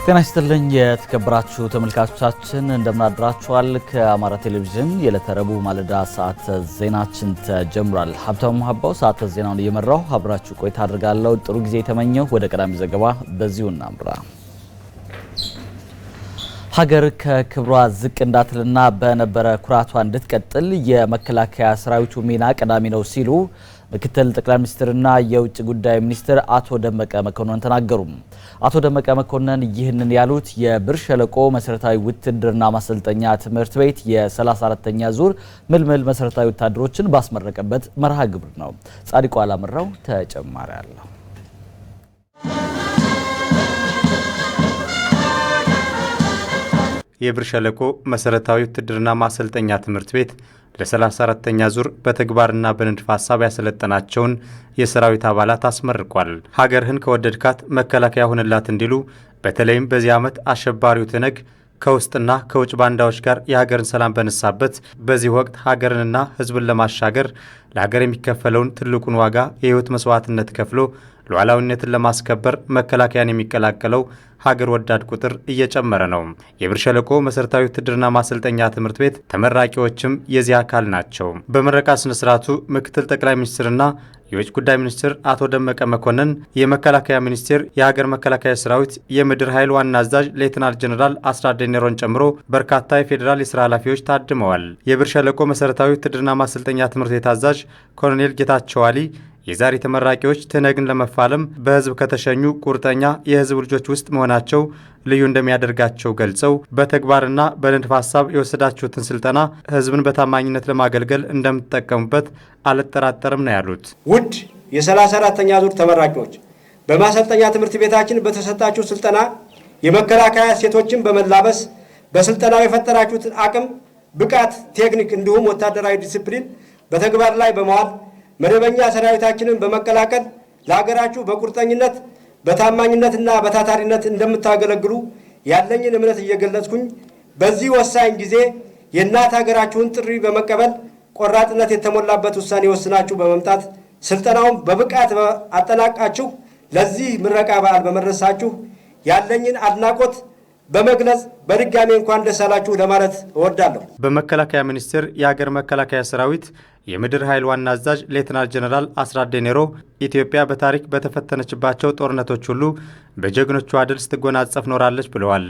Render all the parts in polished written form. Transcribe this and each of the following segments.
ጤና ይስጥልኝ የተከበራችሁ ተመልካቾቻችን እንደምን አድራችኋል። ከአማራ ቴሌቪዥን የዕለተ ረቡዕ ማለዳ ሰዓት ዜናችን ተጀምሯል። ሀብታሙ ሀባው ሰዓት ዜናውን እየመራው አብራችሁ ቆይታ አድርጋለሁ። ጥሩ ጊዜ የተመኘው። ወደ ቀዳሚ ዘገባ በዚሁ እናምራ። ሀገር ከክብሯ ዝቅ እንዳትልና በነበረ ኩራቷ እንድትቀጥል የመከላከያ ሰራዊቱ ሚና ቀዳሚ ነው ሲሉ ምክትል ጠቅላይ ሚኒስትርና የውጭ ጉዳይ ሚኒስትር አቶ ደመቀ መኮንን ተናገሩ። አቶ ደመቀ መኮንን ይህንን ያሉት የብር ሸለቆ መሰረታዊ ውትድርና ማሰልጠኛ ትምህርት ቤት የ34ኛ ዙር ምልምል መሰረታዊ ወታደሮችን ባስመረቀበት መርሃ ግብር ነው። ጻድቁ አላምራው ተጨማሪ አለው። የብር ሸለቆ መሰረታዊ ውትድርና ማሰልጠኛ ትምህርት ቤት ለ34ኛ ዙር በተግባርና በንድፈ ሐሳብ ያሰለጠናቸውን የሰራዊት አባላት አስመርቋል። ሀገርህን ከወደድካት መከላከያ ሁንላት እንዲሉ በተለይም በዚህ ዓመት አሸባሪው ትነግ ከውስጥና ከውጭ ባንዳዎች ጋር የሀገርን ሰላም በነሳበት በዚህ ወቅት ሀገርንና ሕዝብን ለማሻገር ለሀገር የሚከፈለውን ትልቁን ዋጋ የህይወት መስዋዕትነት ከፍሎ ሉዓላዊነትን ለማስከበር መከላከያን የሚቀላቀለው ሀገር ወዳድ ቁጥር እየጨመረ ነው። የብር ሸለቆ መሰረታዊ ውትድርና ማሰልጠኛ ትምህርት ቤት ተመራቂዎችም የዚህ አካል ናቸው። በምረቃ ስነ ስርዓቱ ምክትል ጠቅላይ ሚኒስትርና የውጭ ጉዳይ ሚኒስትር አቶ ደመቀ መኮንን፣ የመከላከያ ሚኒስቴር፣ የሀገር መከላከያ ሰራዊት የምድር ኃይል ዋና አዛዥ ሌተናል ጀነራል አስራት ዴኔሮን ጨምሮ በርካታ የፌዴራል የስራ ኃላፊዎች ታድመዋል። የብር ሸለቆ መሰረታዊ ውትድርና ማሰልጠኛ ትምህርት ቤት አዛዥ ኮሎኔል ጌታቸው አሊ የዛሬ ተመራቂዎች ትነግን ለመፋለም በህዝብ ከተሸኙ ቁርጠኛ የህዝብ ልጆች ውስጥ መሆናቸው ልዩ እንደሚያደርጋቸው ገልጸው በተግባርና በንድፈ ሐሳብ የወሰዳችሁትን ስልጠና ህዝብን በታማኝነት ለማገልገል እንደምትጠቀሙበት አልጠራጠርም ነው ያሉት። ውድ የ34ኛ ዙር ተመራቂዎች በማሰልጠኛ ትምህርት ቤታችን በተሰጣችሁ ስልጠና የመከላከያ ሴቶችን በመላበስ በስልጠናው የፈጠራችሁትን አቅም፣ ብቃት፣ ቴክኒክ እንዲሁም ወታደራዊ ዲሲፕሊን በተግባር ላይ በመዋል መደበኛ ሰራዊታችንን በመቀላቀል ለሀገራችሁ በቁርጠኝነት በታማኝነትና በታታሪነት እንደምታገለግሉ ያለኝን እምነት እየገለጽኩኝ በዚህ ወሳኝ ጊዜ የእናት ሀገራችሁን ጥሪ በመቀበል ቆራጥነት የተሞላበት ውሳኔ ወስናችሁ በመምጣት ስልጠናውን በብቃት አጠናቃችሁ ለዚህ ምረቃ በዓል በመድረሳችሁ ያለኝን አድናቆት በመግለጽ በድጋሚ እንኳን ደስ አላችሁ ለማለት እወዳለሁ። በመከላከያ ሚኒስቴር የሀገር መከላከያ ሰራዊት የምድር ኃይል ዋና አዛዥ ሌተናል ጀነራል አስራት ዴኔሮ ኢትዮጵያ በታሪክ በተፈተነችባቸው ጦርነቶች ሁሉ በጀግኖቿ ድል ስትጎናጸፍ ኖራለች ብለዋል።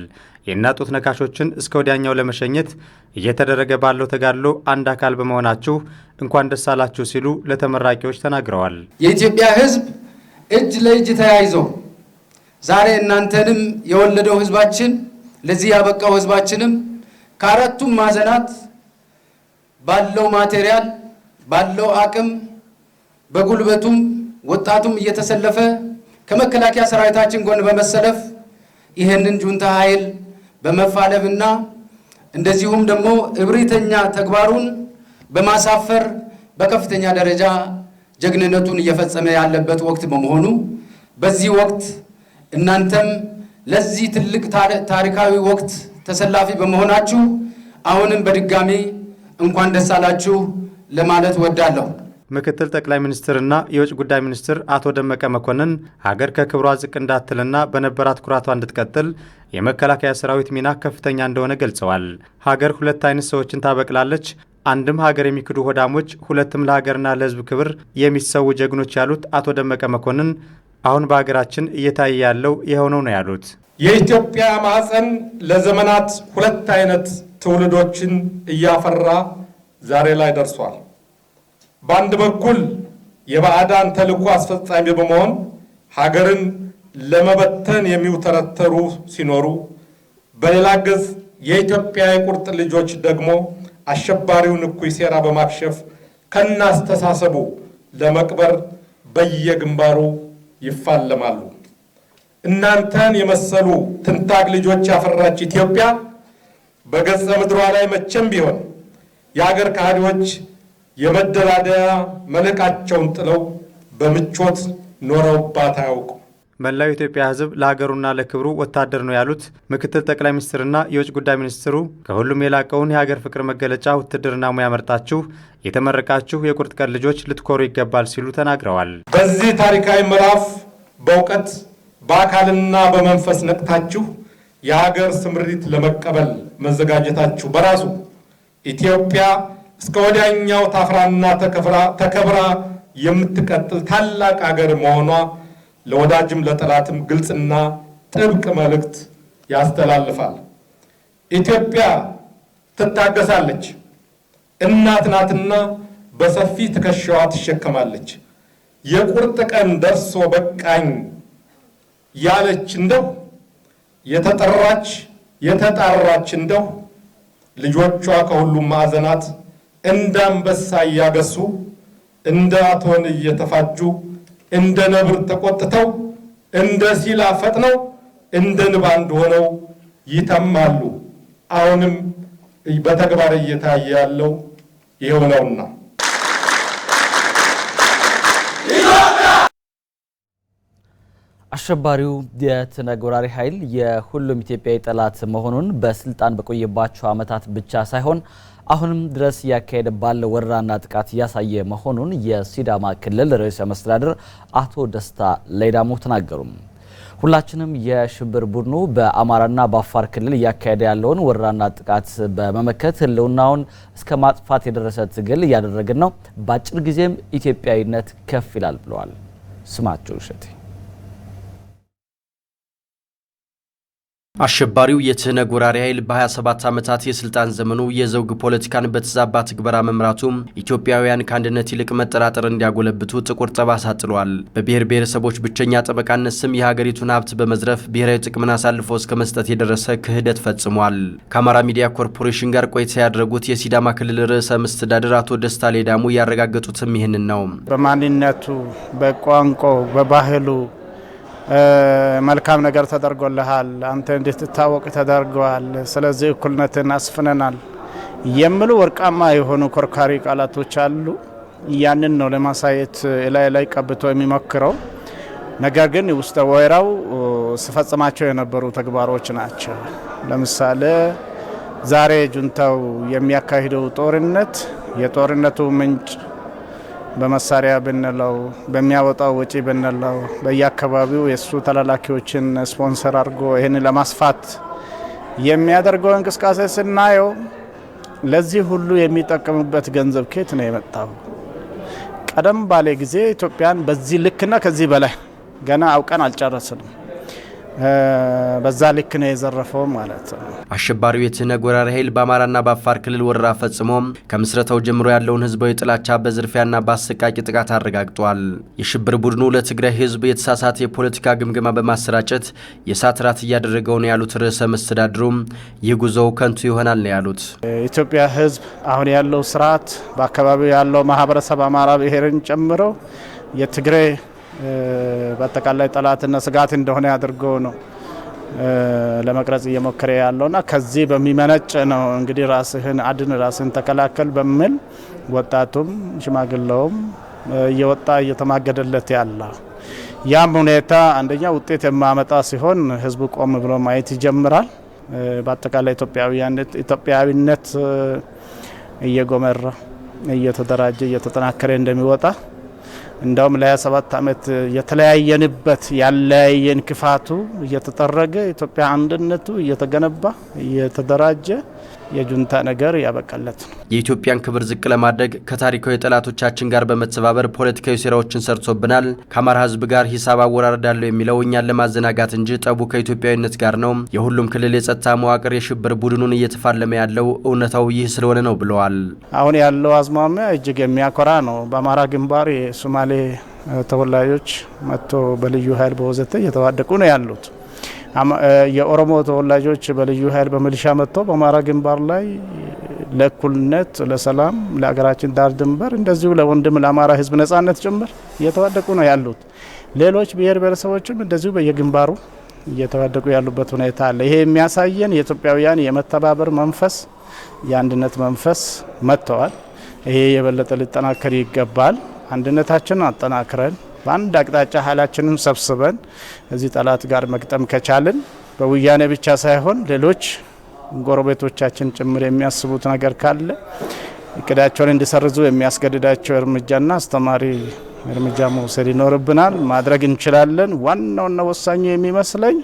የእናት ጡት ነካሾችን እስከ ወዲያኛው ለመሸኘት እየተደረገ ባለው ተጋድሎ አንድ አካል በመሆናችሁ እንኳን ደስ አላችሁ ሲሉ ለተመራቂዎች ተናግረዋል። የኢትዮጵያ ሕዝብ እጅ ለእጅ ተያይዞ ዛሬ እናንተንም የወለደው ሕዝባችን ለዚህ ያበቃው ሕዝባችንም ከአራቱም ማዕዘናት ባለው ማቴሪያል ባለው አቅም በጉልበቱም ወጣቱም እየተሰለፈ ከመከላከያ ሰራዊታችን ጎን በመሰለፍ ይሄንን ጁንታ ኃይል በመፋለምና እንደዚሁም ደግሞ እብሪተኛ ተግባሩን በማሳፈር በከፍተኛ ደረጃ ጀግንነቱን እየፈጸመ ያለበት ወቅት በመሆኑ በዚህ ወቅት እናንተም ለዚህ ትልቅ ታሪካዊ ወቅት ተሰላፊ በመሆናችሁ አሁንም በድጋሚ እንኳን ደስ አላችሁ ለማለት ወዳለሁ። ምክትል ጠቅላይ ሚኒስትርና የውጭ ጉዳይ ሚኒስትር አቶ ደመቀ መኮንን ሀገር ከክብሯ ዝቅ እንዳትልና በነበራት ኩራቷ እንድትቀጥል የመከላከያ ሰራዊት ሚና ከፍተኛ እንደሆነ ገልጸዋል። ሀገር ሁለት አይነት ሰዎችን ታበቅላለች፣ አንድም ሀገር የሚክዱ ሆዳሞች፣ ሁለትም ለሀገርና ለሕዝብ ክብር የሚሰው ጀግኖች ያሉት አቶ ደመቀ መኮንን አሁን በሀገራችን እየታየ ያለው የሆነው ነው ያሉት። የኢትዮጵያ ማህፀን ለዘመናት ሁለት አይነት ትውልዶችን እያፈራ ዛሬ ላይ ደርሷል። በአንድ በኩል የባዕዳን ተልዕኮ አስፈጻሚ በመሆን ሀገርን ለመበተን የሚውተረተሩ ሲኖሩ፣ በሌላ ገጽ የኢትዮጵያ የቁርጥ ልጆች ደግሞ አሸባሪውን እኩይ ሴራ በማክሸፍ ከናስተሳሰቡ ለመቅበር በየግንባሩ ይፋለማሉ። እናንተን የመሰሉ ትንታግ ልጆች ያፈራች ኢትዮጵያ በገጸ ምድሯ ላይ መቼም ቢሆን የሀገር ካህዲዎች የመደላደያ መለቃቸውን ጥለው በምቾት ኖረውባት አያውቁም። መላው የኢትዮጵያ ሕዝብ ለሀገሩና ለክብሩ ወታደር ነው ያሉት ምክትል ጠቅላይ ሚኒስትርና የውጭ ጉዳይ ሚኒስትሩ ከሁሉም የላቀውን የሀገር ፍቅር መገለጫ ውትድርና ሙያ መርጣችሁ የተመረቃችሁ የቁርጥ ቀን ልጆች ልትኮሩ ይገባል ሲሉ ተናግረዋል። በዚህ ታሪካዊ ምዕራፍ በእውቀት በአካልና በመንፈስ ነቅታችሁ የሀገር ስምሪት ለመቀበል መዘጋጀታችሁ በራሱ ኢትዮጵያ እስከ ወዲያኛው ታፍራና ተከብራ የምትቀጥል ታላቅ ሀገር መሆኗ ለወዳጅም ለጠላትም ግልጽና ጥብቅ መልእክት ያስተላልፋል። ኢትዮጵያ ትታገሳለች፣ እናት ናትና በሰፊ ትከሻዋ ትሸከማለች። የቁርጥ ቀን ደርሶ በቃኝ ያለች እንደው የተጣራች እንደው ልጆቿ ከሁሉም ማዕዘናት እንደ አንበሳ እያገሱ እንደ አቶን እየተፋጁ እንደ ነብር ተቆጥተው እንደ ሲላ ፈጥነው እንደ ንብ አንድ ሆነው ይተማሉ። አሁንም በተግባር እየታየ ያለው ይኸው ነውና አሸባሪው የትነግ ወራሪ ኃይል የሁሉም ኢትዮጵያዊ ጠላት መሆኑን በስልጣን በቆየባቸው ዓመታት ብቻ ሳይሆን አሁንም ድረስ እያካሄደ ባለው ወረራና ጥቃት እያሳየ መሆኑን የሲዳማ ክልል ርዕሰ መስተዳድር አቶ ደስታ ሌዳሞ ተናገሩ። ሁላችንም የሽብር ቡድኑ በአማራና በአፋር ክልል እያካሄደ ያለውን ወረራና ጥቃት በመመከት ህልውናውን እስከ ማጥፋት የደረሰ ትግል እያደረግን ነው። በአጭር ጊዜም ኢትዮጵያዊነት ከፍ ይላል ብለዋል። ስማቸው እሸቴ አሸባሪው የትነግ ወራሪ ኃይል በ27 ዓመታት የስልጣን ዘመኑ የዘውግ ፖለቲካን በተዛባ ትግበራ መምራቱ ኢትዮጵያውያን ከአንድነት ይልቅ መጠራጠር እንዲያጎለብቱ ጥቁር ጠባሳ ጥሏል። በብሔር ብሔረሰቦች ብቸኛ ጠበቃነት ስም የሀገሪቱን ሀብት በመዝረፍ ብሔራዊ ጥቅምን አሳልፎ እስከ መስጠት የደረሰ ክህደት ፈጽሟል። ከአማራ ሚዲያ ኮርፖሬሽን ጋር ቆይታ ያደረጉት የሲዳማ ክልል ርዕሰ መስተዳድር አቶ ደስታ ሌዳሞ ያረጋገጡትም ይህንን ነው። በማንነቱ፣ በቋንቋው፣ በባህሉ መልካም ነገር ተደርጎልሃል፣ አንተ እንድትታወቅ ተደርገዋል፣ ስለዚህ እኩልነትን አስፍነናል የሚሉ ወርቃማ የሆኑ ኮርካሪ ቃላቶች አሉ። ያንን ነው ለማሳየት ላይ ቀብቶ የሚሞክረው። ነገር ግን ውስጥ ወይራው ሲፈጽማቸው የነበሩ ተግባሮች ናቸው። ለምሳሌ ዛሬ ጁንታው የሚያካሂደው ጦርነት የጦርነቱ ምንጭ በመሳሪያ ብንለው በሚያወጣው ወጪ ብንለው በየአካባቢው የሱ ተላላኪዎችን ስፖንሰር አድርጎ ይህን ለማስፋት የሚያደርገው እንቅስቃሴ ስናየው ለዚህ ሁሉ የሚጠቀምበት ገንዘብ ከየት ነው የመጣው? ቀደም ባለ ጊዜ ኢትዮጵያን በዚህ ልክና ከዚህ በላይ ገና አውቀን አልጨረስንም። በዛ ልክ ነው የዘረፈው ማለት ነው። አሸባሪው የትነግ ወራሪ ኃይል በአማራና በአፋር ክልል ወረራ ፈጽሞ ከምስረታው ጀምሮ ያለውን ህዝባዊ ጥላቻ በዝርፊያና በአሰቃቂ ጥቃት አረጋግጧል። የሽብር ቡድኑ ለትግራይ ህዝብ የተሳሳተ የፖለቲካ ግምገማ በማሰራጨት የእሳት ራት እያደረገው ነው ያሉት ርዕሰ መስተዳድሩም ይህ ጉዞው ከንቱ ይሆናል ነው ያሉት። ኢትዮጵያ ህዝብ አሁን ያለው ስርዓት በአካባቢው ያለው ማህበረሰብ አማራ ብሔርን ጨምሮ የትግራይ በአጠቃላይ ጠላትና ስጋት እንደሆነ አድርጎ ነው ለመቅረጽ እየሞከረ ያለውና ከዚህ በሚመነጭ ነው እንግዲህ ራስህን አድን ራስህን ተከላከል በሚል ወጣቱም ሽማግሌውም እየወጣ እየተማገደለት ያለ ያም ሁኔታ አንደኛ ውጤት የማመጣ ሲሆን ህዝቡ ቆም ብሎ ማየት ይጀምራል። በአጠቃላይ ኢትዮጵያዊነት እየጎመራ እየተደራጀ እየተጠናከረ እንደሚወጣ እንደውም ለ27 ዓመት የተለያየንበት ያለየን ክፋቱ እየተጠረገ ኢትዮጵያ አንድነቱ እየተገነባ እየተደራጀ የጁንታ ነገር ያበቃለት ነው። የኢትዮጵያን ክብር ዝቅ ለማድረግ ከታሪካዊ ጠላቶቻችን ጋር በመተባበር ፖለቲካዊ ሴራዎችን ሰርቶብናል። ከአማራ ህዝብ ጋር ሂሳብ አወራረዳለሁ የሚለው እኛን ለማዘናጋት እንጂ ጠቡ ከኢትዮጵያዊነት ጋር ነው። የሁሉም ክልል የጸጥታ መዋቅር የሽብር ቡድኑን እየተፋለመ ያለው እውነታው ይህ ስለሆነ ነው ብለዋል። አሁን ያለው አዝማሚያ እጅግ የሚያኮራ ነው። በአማራ ግንባር የሶማሌ ተወላጆች መጥቶ በልዩ ኃይል በወዘተ እየተዋደቁ ነው ያሉት። የኦሮሞ ተወላጆች በልዩ ኃይል በሚሊሻ መጥቶ በአማራ ግንባር ላይ ለእኩልነት፣ ለሰላም፣ ለሀገራችን ዳር ድንበር እንደዚሁ ለወንድም ለአማራ ህዝብ ነጻነት ጭምር እየተዋደቁ ነው ያሉት። ሌሎች ብሔር ብሔረሰቦችም እንደዚሁ በየግንባሩ እየተዋደቁ ያሉበት ሁኔታ አለ። ይሄ የሚያሳየን የኢትዮጵያውያን የመተባበር መንፈስ፣ የአንድነት መንፈስ መጥተዋል። ይሄ የበለጠ ሊጠናከር ይገባል። አንድነታችንን አጠናክረን በአንድ አቅጣጫ ኃይላችንን ሰብስበን እዚህ ጠላት ጋር መግጠም ከቻልን በውያኔ ብቻ ሳይሆን ሌሎች ጎረቤቶቻችን ጭምር የሚያስቡት ነገር ካለ እቅዳቸውን እንዲሰርዙ የሚያስገድዳቸው እርምጃና አስተማሪ እርምጃ መውሰድ ይኖርብናል። ማድረግ እንችላለን። ዋናውና ወሳኙ የሚመስለኝ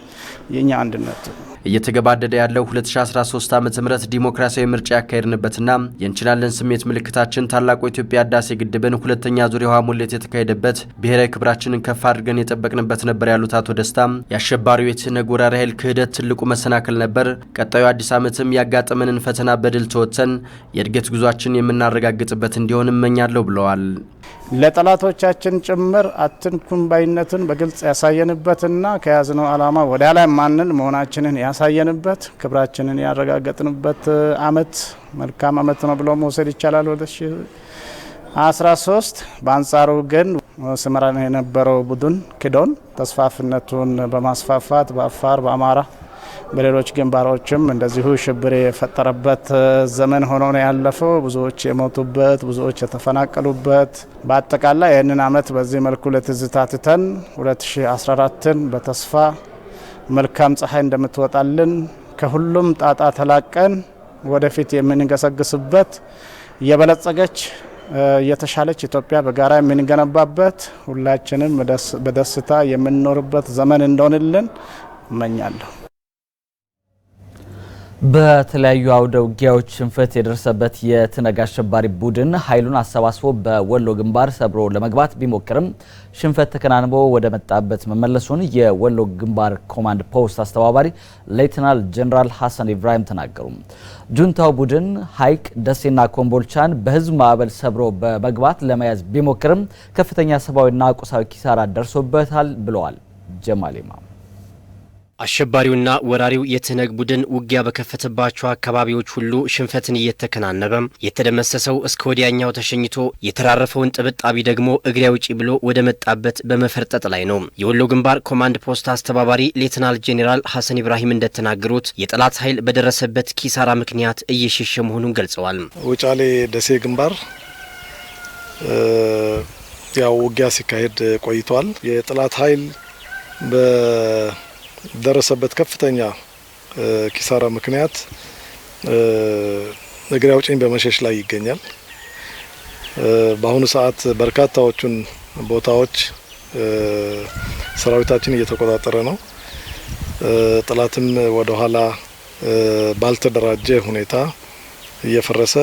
የኛ አንድነት እየተገባደደ ያለው 2013 ዓ.ም ዲሞክራሲያዊ ምርጫ ያካሄድንበትና የእንችላለን ስሜት ምልክታችን ታላቁ የኢትዮጵያ ህዳሴ ግድብን ሁለተኛ ዙር የውሃ ሙሌት የተካሄደበት ብሔራዊ ክብራችንን ከፍ አድርገን የጠበቅንበት ነበር ያሉት አቶ ደስታ የአሸባሪው የትህነግ ወራሪ ኃይል ክህደት ትልቁ መሰናክል ነበር። ቀጣዩ አዲስ ዓመትም ያጋጠመንን ፈተና በድል ተወጥተን የእድገት ጉዟችን የምናረጋግጥበት እንዲሆን እመኛለሁ ብለዋል። ለጠላቶቻችን ጭምር አትንኩን ባይነትን በግልጽ ያሳየንበትና ከያዝነው ዓላማ ወደ ላይ ማንል መሆናችንን ያሳየንበት ክብራችንን ያረጋገጥንበት አመት መልካም አመት ነው ብሎ መውሰድ ይቻላል። 2013 በአንጻሩ ግን ስመራን የነበረው ቡድን ክዶን ተስፋፍነቱን በማስፋፋት በአፋር በአማራ በሌሎች ግንባሮችም እንደዚሁ ሽብር የፈጠረበት ዘመን ሆኖ ነው ያለፈው። ብዙዎች የሞቱበት፣ ብዙዎች የተፈናቀሉበት በአጠቃላይ ይህንን አመት በዚህ መልኩ ለትዝታ ትተን 2014ን በተስፋ መልካም ፀሐይ እንደምትወጣልን ከሁሉም ጣጣ ተላቀን ወደፊት የምንገሰግስበት የበለጸገች የተሻለች ኢትዮጵያ በጋራ የምንገነባበት ሁላችንም በደስታ የምንኖርበት ዘመን እንደሆነልን እመኛለሁ። በተለያዩ አውደ ውጊያዎች ሽንፈት የደረሰበት የትህነግ አሸባሪ ቡድን ኃይሉን አሰባስቦ በወሎ ግንባር ሰብሮ ለመግባት ቢሞክርም ሽንፈት ተከናንቦ ወደ መጣበት መመለሱን የወሎ ግንባር ኮማንድ ፖስት አስተባባሪ ሌተናል ጀነራል ሐሰን ኢብራሂም ተናገሩ። ጁንታው ቡድን ሐይቅ፣ ደሴና ኮምቦልቻን በህዝብ ማዕበል ሰብሮ በመግባት ለመያዝ ቢሞክርም ከፍተኛ ሰብአዊና ቁሳዊ ኪሳራ ደርሶበታል ብለዋል። ጀማሌማ አሸባሪውና ወራሪው የትህነግ ቡድን ውጊያ በከፈተባቸው አካባቢዎች ሁሉ ሽንፈትን እየተከናነበ የተደመሰሰው እስከ ወዲያኛው ተሸኝቶ የተራረፈውን ጥብጣቢ ደግሞ እግሬ አውጪ ብሎ ወደ መጣበት በመፈርጠጥ ላይ ነው። የወሎ ግንባር ኮማንድ ፖስት አስተባባሪ ሌተናል ጄኔራል ሐሰን ኢብራሂም እንደተናገሩት የጠላት ኃይል በደረሰበት ኪሳራ ምክንያት እየሸሸ መሆኑን ገልጸዋል። ውጫሌ ደሴ ግንባር ያው ውጊያ ሲካሄድ ቆይቷል። የጠላት ኃይል ደረሰበት ከፍተኛ ኪሳራ ምክንያት እግሬ አውጪኝ በመሸሽ ላይ ይገኛል። በአሁኑ ሰዓት በርካታዎቹን ቦታዎች ሰራዊታችን እየተቆጣጠረ ነው። ጠላትም ወደ ኋላ ባልተደራጀ ሁኔታ እየፈረሰ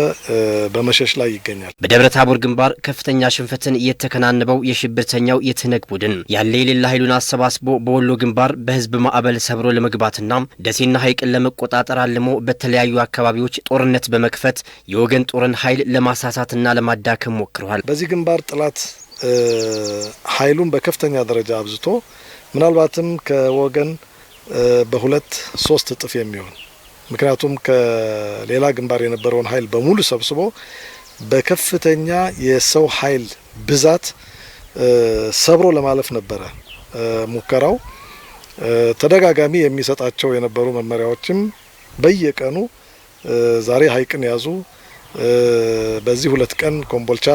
በመሸሽ ላይ ይገኛል። በደብረ ታቦር ግንባር ከፍተኛ ሽንፈትን እየተከናነበው የሽብርተኛው የትህነግ ቡድን ያለ የሌላ ኃይሉን አሰባስቦ በወሎ ግንባር በህዝብ ማዕበል ሰብሮ ለመግባትና ደሴና ሐይቅን ለመቆጣጠር አልሞ በተለያዩ አካባቢዎች ጦርነት በመክፈት የወገን ጦርን ኃይል ለማሳሳትና ለማዳከም ሞክረዋል። በዚህ ግንባር ጠላት ኃይሉን በከፍተኛ ደረጃ አብዝቶ ምናልባትም ከወገን በ2-3 እጥፍ የሚሆን ምክንያቱም ከሌላ ግንባር የነበረውን ኃይል በሙሉ ሰብስቦ በከፍተኛ የሰው ኃይል ብዛት ሰብሮ ለማለፍ ነበረ ሙከራው። ተደጋጋሚ የሚሰጣቸው የነበሩ መመሪያዎችም በየቀኑ ዛሬ ሐይቅን ያዙ፣ በዚህ 2 ቀን ኮምቦልቻ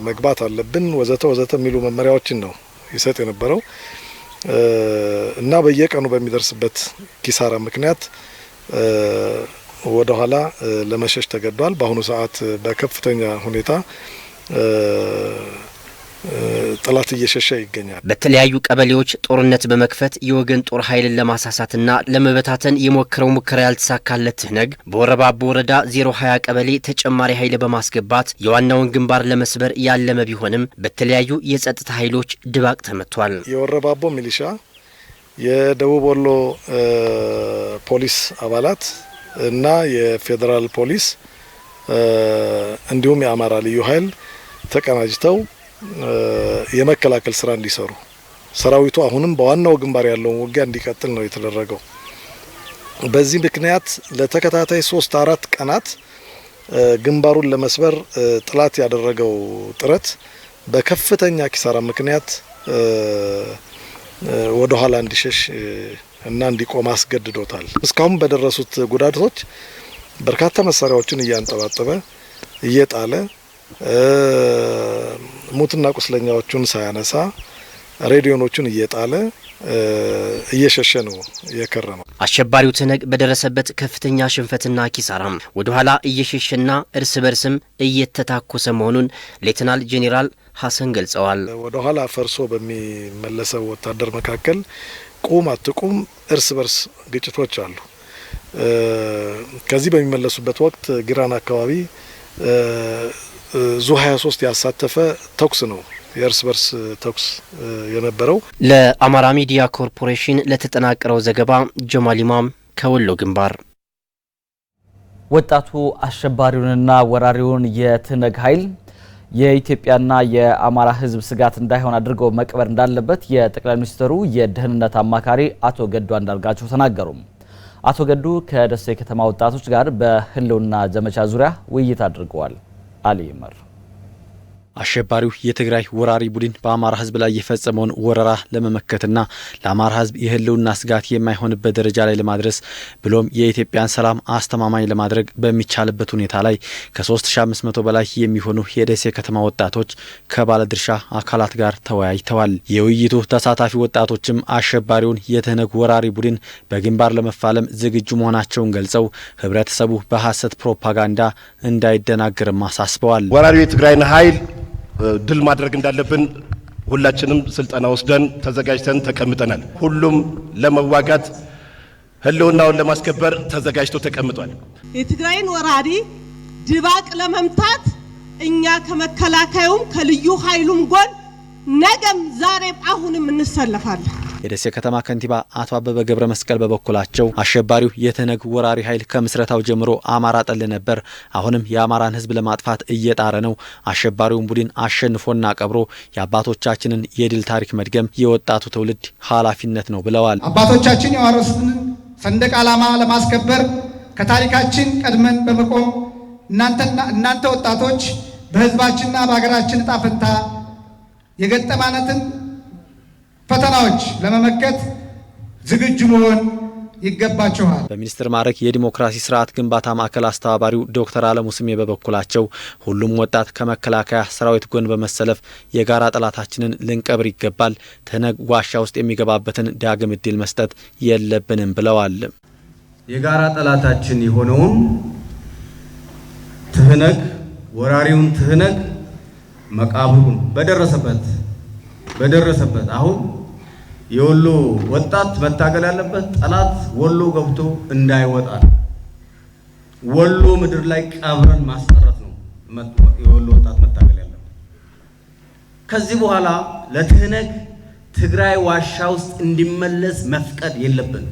መግባት አለብን ወዘተ ወዘተ የሚሉ መመሪያዎችን ነው ይሰጥ የነበረው እና በየቀኑ በሚደርስበት ኪሳራ ምክንያት ወደ ኋላ ለመሸሽ ተገዷል። በአሁኑ ሰዓት በከፍተኛ ሁኔታ ጠላት እየሸሸ ይገኛል። በተለያዩ ቀበሌዎች ጦርነት በመክፈት የወገን ጦር ኃይልን ለማሳሳትና ለመበታተን የሞከረው ሙከራ ያልተሳካለት ትህነግ በወረባቦ ወረዳ 020 ቀበሌ ተጨማሪ ኃይል በማስገባት የዋናውን ግንባር ለመስበር ያለመ ቢሆንም በተለያዩ የጸጥታ ኃይሎች ድባቅ ተመቷል። የወረባቦ ሚሊሻ፣ የደቡብ ወሎ ፖሊስ አባላት እና የፌዴራል ፖሊስ እንዲሁም የአማራ ልዩ ኃይል ተቀናጅተው የመከላከል ስራ እንዲሰሩ ሰራዊቱ አሁንም በዋናው ግንባር ያለውን ውጊያ እንዲቀጥል ነው የተደረገው። በዚህ ምክንያት ለተከታታይ 3-4 ቀናት ግንባሩን ለመስበር ጥላት ያደረገው ጥረት በከፍተኛ ኪሳራ ምክንያት ወደ ኋላ እንዲሸሽ እና እንዲቆም አስገድዶታል። እስካሁን በደረሱት ጉዳቶች በርካታ መሳሪያዎችን እያንጠባጠበ እየጣለ ሙትና ቁስለኛዎቹን ሳያነሳ ሬዲዮኖቹን እየጣለ እየሸሸ ነው የከረመው። አሸባሪው ትነግ በደረሰበት ከፍተኛ ሽንፈትና ኪሳራም ወደ ኋላ እየሸሸና እርስ በርስም እየተታኮሰ መሆኑን ሌተናል ጄኔራል ሐሰን ገልጸዋል። ወደ ኋላ ፈርሶ በሚመለሰው ወታደር መካከል ቁም አትቁም እርስ በርስ ግጭቶች አሉ። ከዚህ በሚመለሱበት ወቅት ግራን አካባቢ ዙ 23 ያሳተፈ ተኩስ ነው የእርስ በርስ ተኩስ የነበረው። ለአማራ ሚዲያ ኮርፖሬሽን ለተጠናቀረው ዘገባ ጀማል ኢማም ከወሎ ግንባር። ወጣቱ አሸባሪውንና ወራሪውን የትነግ ኃይል የኢትዮጵያና የአማራ ሕዝብ ስጋት እንዳይሆን አድርገው መቅበር እንዳለበት የጠቅላይ ሚኒስትሩ የደህንነት አማካሪ አቶ ገዱ አንዳርጋቸው ተናገሩ። አቶ ገዱ ከደሴ ከተማ ወጣቶች ጋር በህልውና ዘመቻ ዙሪያ ውይይት አድርገዋል። አሊ ይመር አሸባሪው የትግራይ ወራሪ ቡድን በአማራ ህዝብ ላይ የፈጸመውን ወረራ ለመመከትና ለአማራ ህዝብ የህልውና ስጋት የማይሆንበት ደረጃ ላይ ለማድረስ ብሎም የኢትዮጵያን ሰላም አስተማማኝ ለማድረግ በሚቻልበት ሁኔታ ላይ ከ3500 በላይ የሚሆኑ የደሴ ከተማ ወጣቶች ከባለድርሻ አካላት ጋር ተወያይተዋል። የውይይቱ ተሳታፊ ወጣቶችም አሸባሪውን የትነግ ወራሪ ቡድን በግንባር ለመፋለም ዝግጁ መሆናቸውን ገልጸው ህብረተሰቡ በሐሰት ፕሮፓጋንዳ እንዳይደናገርም አሳስበዋል። ወራሪው የትግራይን ኃይል ድል ማድረግ እንዳለብን ሁላችንም ስልጠና ወስደን ተዘጋጅተን ተቀምጠናል። ሁሉም ለመዋጋት ህልውናውን ለማስከበር ተዘጋጅቶ ተቀምጧል። የትግራይን ወራሪ ድባቅ ለመምታት እኛ ከመከላከያውም ከልዩ ኃይሉም ጎን ነገም ዛሬም አሁንም እንሰለፋለን። የደሴ ከተማ ከንቲባ አቶ አበበ ገብረ መስቀል በበኩላቸው አሸባሪው የትነግ ወራሪ ኃይል ከምስረታው ጀምሮ አማራ ጠል ነበር። አሁንም የአማራን ህዝብ ለማጥፋት እየጣረ ነው። አሸባሪውን ቡድን አሸንፎና ቀብሮ የአባቶቻችንን የድል ታሪክ መድገም የወጣቱ ትውልድ ኃላፊነት ነው ብለዋል። አባቶቻችን ያወረሱንን ሰንደቅ ዓላማ ለማስከበር ከታሪካችን ቀድመን በመቆም እናንተ ወጣቶች በህዝባችንና በሀገራችን ዕጣ ፈንታ የገጠማነትን ፈተናዎች ለመመከት ዝግጁ መሆን ይገባቸዋል። በሚኒስትር ማዕረግ የዲሞክራሲ ስርዓት ግንባታ ማዕከል አስተባባሪው ዶክተር አለሙ ስሜ በበኩላቸው ሁሉም ወጣት ከመከላከያ ሰራዊት ጎን በመሰለፍ የጋራ ጠላታችንን ልንቀብር ይገባል። ትነግ ዋሻ ውስጥ የሚገባበትን ዳግም እድል መስጠት የለብንም ብለዋል። የጋራ ጠላታችን የሆነውን ትህነግ ወራሪውን ትህነግ መቃብሩን በደረሰበት አሁን የወሎ ወጣት መታገል ያለበት ጠላት ወሎ ገብቶ እንዳይወጣ ወሎ ምድር ላይ ቀብረን ማስቀረት ነው የወሎ ወጣት መታገል ያለበት። ከዚህ በኋላ ለትህነግ ትግራይ ዋሻ ውስጥ እንዲመለስ መፍቀድ የለብን።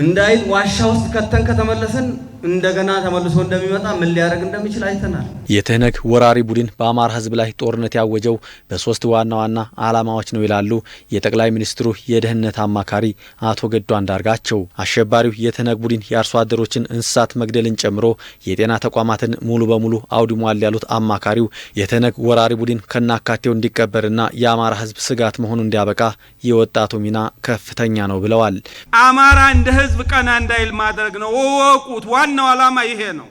እንዳይ ዋሻ ውስጥ ከተመለሰን እንደገና ተመልሶ እንደሚመጣ ምን ሊያደርግ እንደሚችል አይተናል። የትህነግ ወራሪ ቡድን በአማራ ህዝብ ላይ ጦርነት ያወጀው በሶስት ዋና ዋና ዓላማዎች ነው ይላሉ የጠቅላይ ሚኒስትሩ የደህንነት አማካሪ አቶ ገዱ አንዳርጋቸው። አሸባሪው የትህነግ ቡድን የአርሶ አደሮችን እንስሳት መግደልን ጨምሮ የጤና ተቋማትን ሙሉ በሙሉ አውድሟል ያሉት አማካሪው የትህነግ ወራሪ ቡድን ከናካቴው እንዲቀበርና የአማራ ህዝብ ስጋት መሆኑ እንዲያበቃ የወጣቱ ሚና ከፍተኛ ነው ብለዋል። አማራ እንደ ህዝብ ቀና እንዳይል ማድረግ ነው። ወቁት ዋናው ዓላማ ይሄ ነው።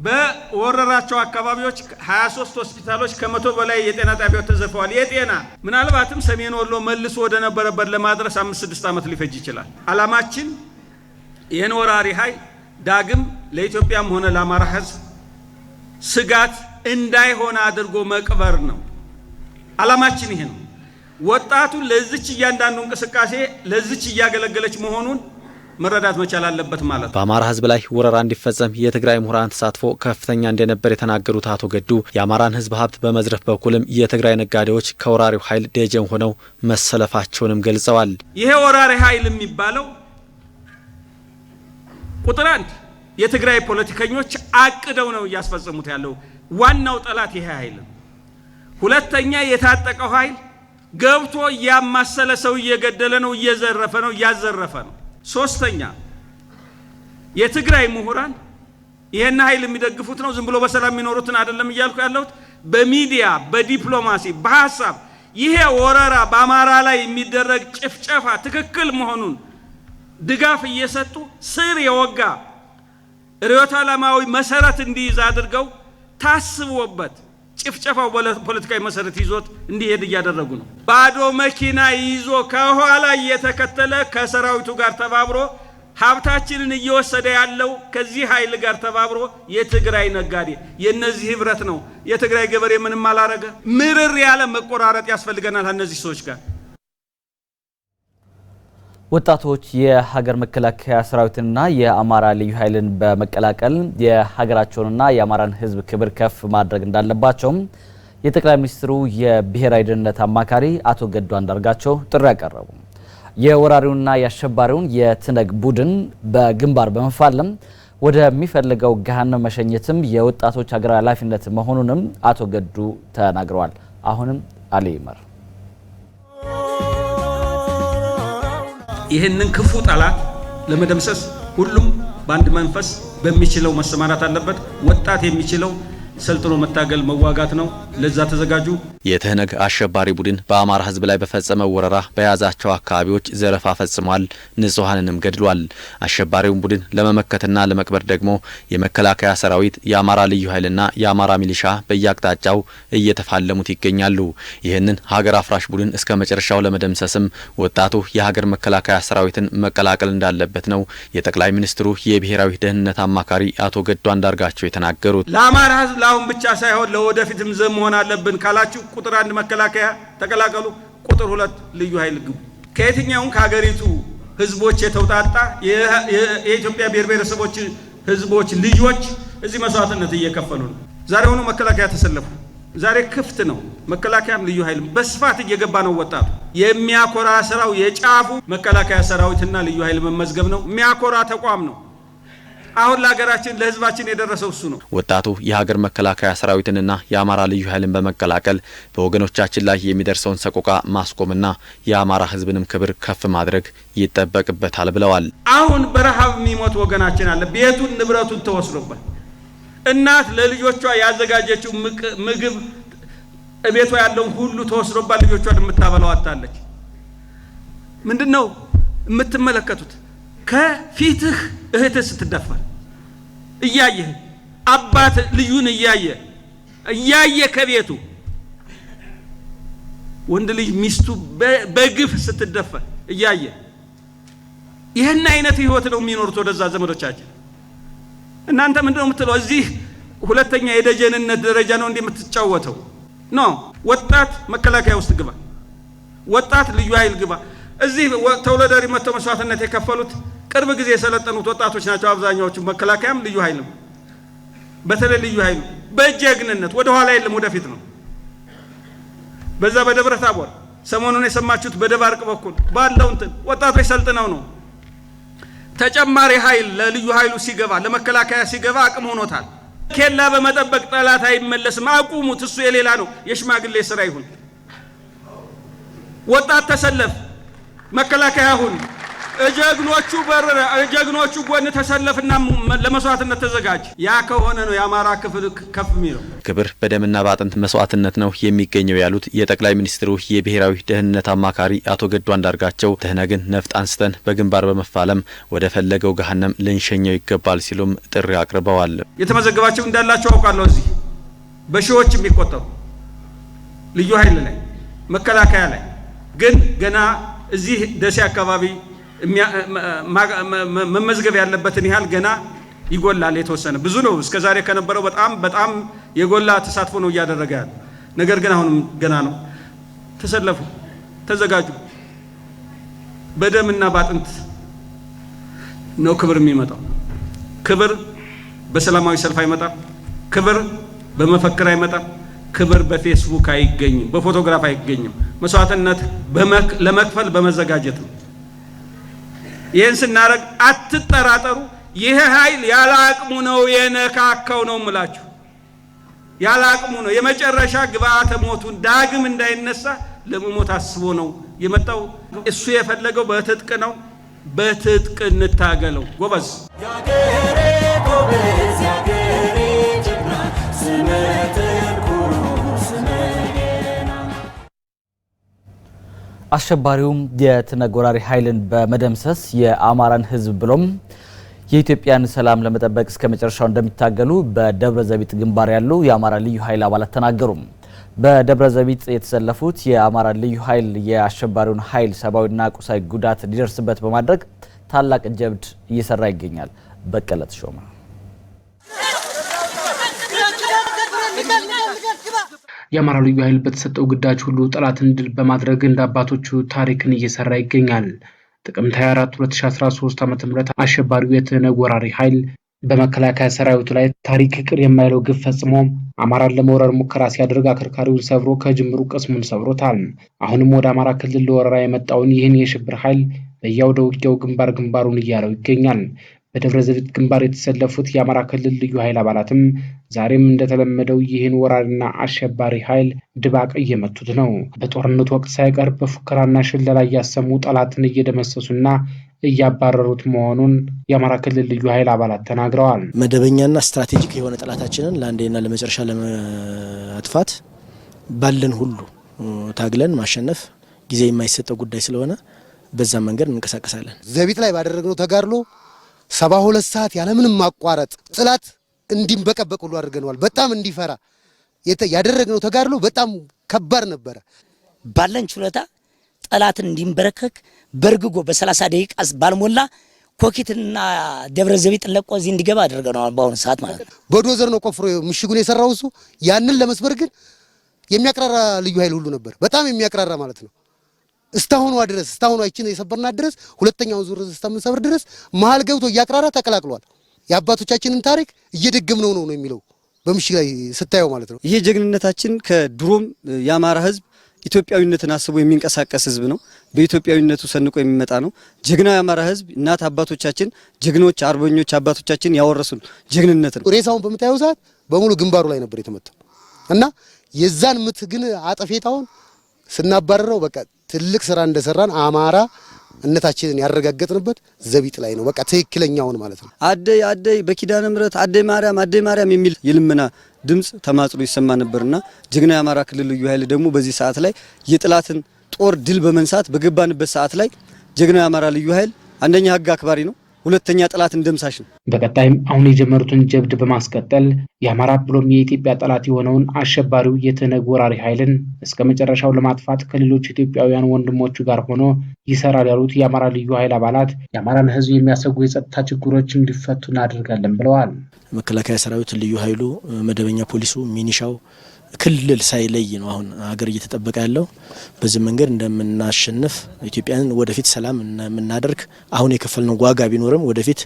በወረራቸው አካባቢዎች 23 ሆስፒታሎች ከ100 በላይ የጤና ጣቢያዎች ተዘርፈዋል። የጤና ምናልባትም ሰሜን ወሎ መልሶ ወደ ነበረበት ለማድረስ 5-6 ዓመት ሊፈጅ ይችላል። ዓላማችን ይህን ወራሪ ኃይል ዳግም ለኢትዮጵያም ሆነ ለአማራ ህዝብ ስጋት እንዳይሆን አድርጎ መቅበር ነው። ዓላማችን ይሄ ነው። ወጣቱ ለዚች እያንዳንዱ እንቅስቃሴ ለዚች እያገለገለች መሆኑን መረዳት መቻል አለበት ማለት ነው። በአማራ ህዝብ ላይ ወረራ እንዲፈጸም የትግራይ ምሁራን ተሳትፎ ከፍተኛ እንደነበር የተናገሩት አቶ ገዱ የአማራን ህዝብ ሀብት በመዝረፍ በኩልም የትግራይ ነጋዴዎች ከወራሪው ኃይል ደጀን ሆነው መሰለፋቸውንም ገልጸዋል። ይሄ ወራሪ ኃይል የሚባለው ቁጥር 1 የትግራይ ፖለቲከኞች አቅደው ነው እያስፈጸሙት ያለው። ዋናው ጠላት ይሄ ኃይል። ሁለተኛ የታጠቀው ኃይል ገብቶ ያማሰለ ሰው እየገደለ ነው፣ እየዘረፈ ነው፣ ያዘረፈ ነው። ሶስተኛ የትግራይ ምሁራን ይሄን ኃይል የሚደግፉት ነው። ዝም ብሎ በሰላም የሚኖሩትን አይደለም እያልኩ ያለሁት። በሚዲያ በዲፕሎማሲ በሐሳብ ይሄ ወረራ በአማራ ላይ የሚደረግ ጭፍጨፋ ትክክል መሆኑን ድጋፍ እየሰጡ ስር የወጋ ርዕዮተ ዓለማዊ መሰረት እንዲይዝ አድርገው ታስቦበት ጭፍጨፋው ፖለቲካዊ መሰረት ይዞት እንዲሄድ እያደረጉ ነው። ባዶ መኪና ይዞ ከኋላ እየተከተለ ከሰራዊቱ ጋር ተባብሮ ሀብታችንን እየወሰደ ያለው ከዚህ ኃይል ጋር ተባብሮ የትግራይ ነጋዴ የነዚህ ህብረት ነው። የትግራይ ገበሬ ምንም አላረገ። ምርር ያለ መቆራረጥ ያስፈልገናል እነዚህ ሰዎች ጋር። ወጣቶች የሀገር መከላከያ ሰራዊትንና የአማራ ልዩ ኃይልን በመቀላቀል የሀገራቸውንና የአማራን ህዝብ ክብር ከፍ ማድረግ እንዳለባቸው የጠቅላይ ሚኒስትሩ የብሔራዊ ደህንነት አማካሪ አቶ ገዱ አንዳርጋቸው ጥሪ ያቀረቡ። የወራሪውንና የአሸባሪውን የትነግ ቡድን በግንባር በመፋለም ወደሚፈልገው ገሃነም መሸኘትም የወጣቶች ሀገራዊ ኃላፊነት መሆኑንም አቶ ገዱ ተናግረዋል። አሁንም አሊ ይመር ይህንን ክፉ ጠላት ለመደምሰስ ሁሉም በአንድ መንፈስ በሚችለው መሰማራት አለበት። ወጣት የሚችለው ሰልጥኖ መታገል መዋጋት ነው። ለዛ ተዘጋጁ። የትህነግ አሸባሪ ቡድን በአማራ ህዝብ ላይ በፈጸመው ወረራ በያዛቸው አካባቢዎች ዘረፋ ፈጽሟል፣ ንጹሃንንም ገድሏል። አሸባሪውን ቡድን ለመመከትና ለመቅበር ደግሞ የመከላከያ ሰራዊት፣ የአማራ ልዩ ኃይልና የአማራ ሚሊሻ በየአቅጣጫው እየተፋለሙት ይገኛሉ። ይህንን ሀገር አፍራሽ ቡድን እስከ መጨረሻው ለመደምሰስም ወጣቱ የሀገር መከላከያ ሰራዊትን መቀላቀል እንዳለበት ነው የጠቅላይ ሚኒስትሩ የብሔራዊ ደህንነት አማካሪ አቶ ገዱ አንዳርጋቸው የተናገሩት። ለአማራ ህዝብ ለአሁን ብቻ ሳይሆን ለወደፊትም ዘብ መሆን አለብን ካላችሁ ቁጥር 1 መከላከያ ተቀላቀሉ፣ ቁጥር 2 ልዩ ኃይል ግቡ። ከየትኛውም ከሀገሪቱ ህዝቦች የተውጣጣ የኢትዮጵያ ብሔር ብሔረሰቦች ህዝቦች ልጆች እዚህ መስዋዕትነት እየከፈሉ ነው። ዛሬ ሆኖ መከላከያ ተሰለፉ። ዛሬ ክፍት ነው። መከላከያም ልዩ ኃይል በስፋት እየገባ ነው። ወጣቱ የሚያኮራ ስራው የጫፉ መከላከያ ሰራዊትና ልዩ ኃይል መመዝገብ ነው። የሚያኮራ ተቋም ነው። አሁን ለሀገራችን ለህዝባችን የደረሰው እሱ ነው። ወጣቱ የሀገር መከላከያ ሰራዊትንና የአማራ ልዩ ኃይልን በመቀላቀል በወገኖቻችን ላይ የሚደርሰውን ሰቆቃ ማስቆምና የአማራ ህዝብንም ክብር ከፍ ማድረግ ይጠበቅበታል ብለዋል። አሁን በረሃብ የሚሞት ወገናችን አለ። ቤቱን ንብረቱን ተወስዶበት እናት ለልጆቿ ያዘጋጀችው ምግብ ቤቷ ያለውን ሁሉ ተወስዶባት ልጆቿን የምታበላው አጣለች። ምንድነው የምትመለከቱት? ከፊትህ እህት ስትደፈር እያየህ አባት ልዩን እያየ ከቤቱ ወንድ ልጅ ሚስቱ በግፍ ስትደፈር እያየ ይሄን አይነት ህይወት ነው የሚኖሩት ወደዛ ዘመዶቻችን። እናንተ ምንድነው የምትለው? እዚህ ሁለተኛ የደጀንነት ደረጃ ነው እንደምትጫወተው ነው። ወጣት መከላከያ ውስጥ ግባ፣ ወጣት ልዩ ኃይል ግባ። እዚህ ተወለዳሪ መተው መስዋዕትነት የከፈሉት ቅርብ ጊዜ የሰለጠኑት ወጣቶች ናቸው አብዛኛዎቹ። መከላከያም ልዩ ኃይልም በተለይ ልዩ ኃይል በጀግንነት ወደ ኋላ የለም ወደፊት ነው። በዛ በደብረ ታቦር ሰሞኑን የሰማችሁት በደባርቅ በኩል ባለው እንትን ወጣቶች ሰልጥነው ነው። ተጨማሪ ኃይል ለልዩ ኃይሉ ሲገባ ለመከላከያ ሲገባ አቅም ሆኖታል። ኬላ በመጠበቅ ጠላት አይመለስም። አቁሙት። እሱ የሌላ ነው፣ የሽማግሌ ስራ ይሁን። ወጣት ተሰለፍ፣ መከላከያ ሁን። ጀግኖቹ ጎን ተሰለፍና ለመስዋዕትነት ተዘጋጅ። ያ ከሆነ ነው የአማራ ክፍል ከፍ የሚለው። ክብር በደምና በአጥንት መስዋዕትነት ነው የሚገኘው ያሉት የጠቅላይ ሚኒስትሩ የብሔራዊ ደህንነት አማካሪ አቶ ገዱ አንዳርጋቸው ትህነግን ነፍጥ አንስተን በግንባር በመፋለም ወደ ፈለገው ገሃነም ልንሸኘው ይገባል ሲሉም ጥሪ አቅርበዋል። የተመዘገባቸው እንዳላቸው አውቃለሁ። እዚህ በሺዎች የሚቆጠሩ ልዩ ኃይል ላይ መከላከያ ላይ ግን ገና እዚህ ደሴ አካባቢ መመዝገብ ያለበትን ያህል ገና ይጎላል። የተወሰነ ብዙ ነው። እስከዛሬ ከነበረው በጣም የጎላ ተሳትፎ ነው እያደረገ ያለ። ነገር ግን አሁንም ገና ነው። ተሰለፉ፣ ተዘጋጁ። በደምና ባጥንት ነው ክብር የሚመጣው። ክብር በሰላማዊ ሰልፍ አይመጣም። ክብር በመፈክር አይመጣም። ክብር በፌስቡክ አይገኝም፣ በፎቶግራፍ አይገኝም። መስዋዕትነት ለመክፈል በመዘጋጀት ነው። ይህን ስናረግ አትጠራጠሩ። ይህ ኃይል ያለ አቅሙ ነው የነካካው ነው የምላችሁ። ያለ አቅሙ ነው። የመጨረሻ ግብአተ ሞቱን ዳግም እንዳይነሳ ለመሞት አስቦ ነው የመጣው። እሱ የፈለገው በትጥቅ ነው። በትጥቅ እንታገለው። ጎበዝ አሸባሪውም የትነግ ወራሪ ኃይልን በመደምሰስ የአማራን ህዝብ ብሎም የኢትዮጵያን ሰላም ለመጠበቅ እስከ መጨረሻው እንደሚታገሉ በደብረ ዘቢጥ ግንባር ያሉ የአማራ ልዩ ኃይል አባላት ተናገሩ። በደብረ ዘቢጥ የተሰለፉት የአማራ ልዩ ኃይል የአሸባሪውን ኃይል ሰብአዊና ቁሳዊ ጉዳት እንዲደርስበት በማድረግ ታላቅ ጀብድ እየሰራ ይገኛል። በቀለ ተሾመ የአማራ ልዩ ኃይል በተሰጠው ግዳጅ ሁሉ ጠላትን ድል በማድረግ እንደ አባቶቹ ታሪክን እየሰራ ይገኛል። ጥቅምት 24 2013 ዓ.ም አሸባሪው የትነግ ወራሪ ኃይል በመከላከያ ሰራዊቱ ላይ ታሪክ ይቅር የማይለው ግፍ ፈጽሞ አማራን ለመውረር ሙከራ ሲያደርግ አከርካሪውን ሰብሮ ከጅምሩ ቅስሙን ሰብሮታል። አሁንም ወደ አማራ ክልል ለወረራ የመጣውን ይህን የሽብር ኃይል በያውደ ውጊያው ግንባሩን እያለው ይገኛል። በደብረ ዘቢጥ ግንባር የተሰለፉት የአማራ ክልል ልዩ ኃይል አባላትም ዛሬም እንደተለመደው ይህን ወራሪና አሸባሪ ኃይል ድባቅ እየመቱት ነው። በጦርነቱ ወቅት ሳይቀር በፉከራና ሽለላ እያሰሙ ጠላትን እየደመሰሱና እያባረሩት መሆኑን የአማራ ክልል ልዩ ኃይል አባላት ተናግረዋል። መደበኛና ስትራቴጂክ የሆነ ጠላታችንን ለአንዴና ለመጨረሻ ለማጥፋት ባለን ሁሉ ታግለን ማሸነፍ ጊዜ የማይሰጠው ጉዳይ ስለሆነ በዛ መንገድ እንንቀሳቀሳለን። ዘቢጥ ላይ ባደረግነው ተጋድሎ 72 ሰዓት ያለምንም ማቋረጥ ጥላት እንዲንበቀበቅ ሁሉ አድርገናል። በጣም እንዲፈራ ያደረግነው ተጋድሎ በጣም ከባድ ነበረ። ባለን ችሎታ ጠላትን እንዲንበረከክ በርግጎ በ30 ደቂቃ ባልሞላ ኮኪትና ደብረ ዘቢጥ ለቆ እዚህ እንዲገባ አድርገናል። በአሁኑ ሰዓት ማለት ነው በዶዘር ነው ቆፍሮ ምሽጉን የሰራው እሱ። ያንን ለመስበር ግን የሚያቀራራ ልዩ ኃይል ሁሉ ነበር። በጣም የሚያቀራራ ማለት ነው። እስታሁኑ አይችን የሰበርናት ድረስ ሁለተኛውን ዙር እስከምንሰብር ድረስ መሀል ገብቶ እያቀራራ ተቀላቅሏል። የአባቶቻችንን ታሪክ እየደገምነው ነው የሚለው በምሽግ ላይ ስታየው ማለት ነው። ይሄ ጀግንነታችን ከድሮም የአማራ ሕዝብ ኢትዮጵያዊነትን አስቦ የሚንቀሳቀስ ሕዝብ ነው። በኢትዮጵያዊነቱ ሰንቆ የሚመጣ ነው። ጀግናው የአማራ ሕዝብ እናት አባቶቻችን ጀግኖች አርበኞች አባቶቻችን ያወረሱን ጀግንነት ነው። ሬሳውን በምታየው ሰዓት በሙሉ ግንባሩ ላይ ነበር የተመታው እና የዛን ምት ግን አጠፌታውን ስናባረረው በቃ ትልቅ ስራ እንደሰራን አማራ እነታችንን ያረጋገጥንበት ዘቢጥ ላይ ነው። በቃ ትክክለኛውን ማለት ነው። አደይ አደይ በኪዳነ ምሕረት አደይ ማርያም የሚል የልመና ድምጽ ተማጽሎ ይሰማ ነበርና ጀግና የአማራ ክልል ልዩ ኃይል ደግሞ በዚህ ሰዓት ላይ የጥላትን ጦር ድል በመንሳት በገባንበት ሰዓት ላይ ጀግና የአማራ ልዩ ኃይል አንደኛ ህግ አክባሪ ነው፣ ሁለተኛ ጠላትን ደምሳሽ ነው። በቀጣይም አሁን የጀመሩትን ጀብድ በማስቀጠል የአማራ ብሎም የኢትዮጵያ ጠላት የሆነውን አሸባሪው የትነግ ወራሪ ኃይልን እስከ መጨረሻው ለማጥፋት ከሌሎች ኢትዮጵያውያን ወንድሞቹ ጋር ሆኖ ይሰራል ያሉት የአማራ ልዩ ኃይል አባላት የአማራን ህዝብ የሚያሰጉ የጸጥታ ችግሮች እንዲፈቱ እናደርጋለን ብለዋል። መከላከያ ሰራዊት፣ ልዩ ኃይሉ፣ መደበኛ ፖሊሱ፣ ሚኒሻው ክልል ሳይለይ ነው አሁን ሀገር እየተጠበቀ ያለው። በዚህ መንገድ እንደምናሸንፍ ኢትዮጵያን ወደፊት ሰላም እንደምናደርግ አሁን የከፈልነው ዋጋ ቢኖርም ወደፊት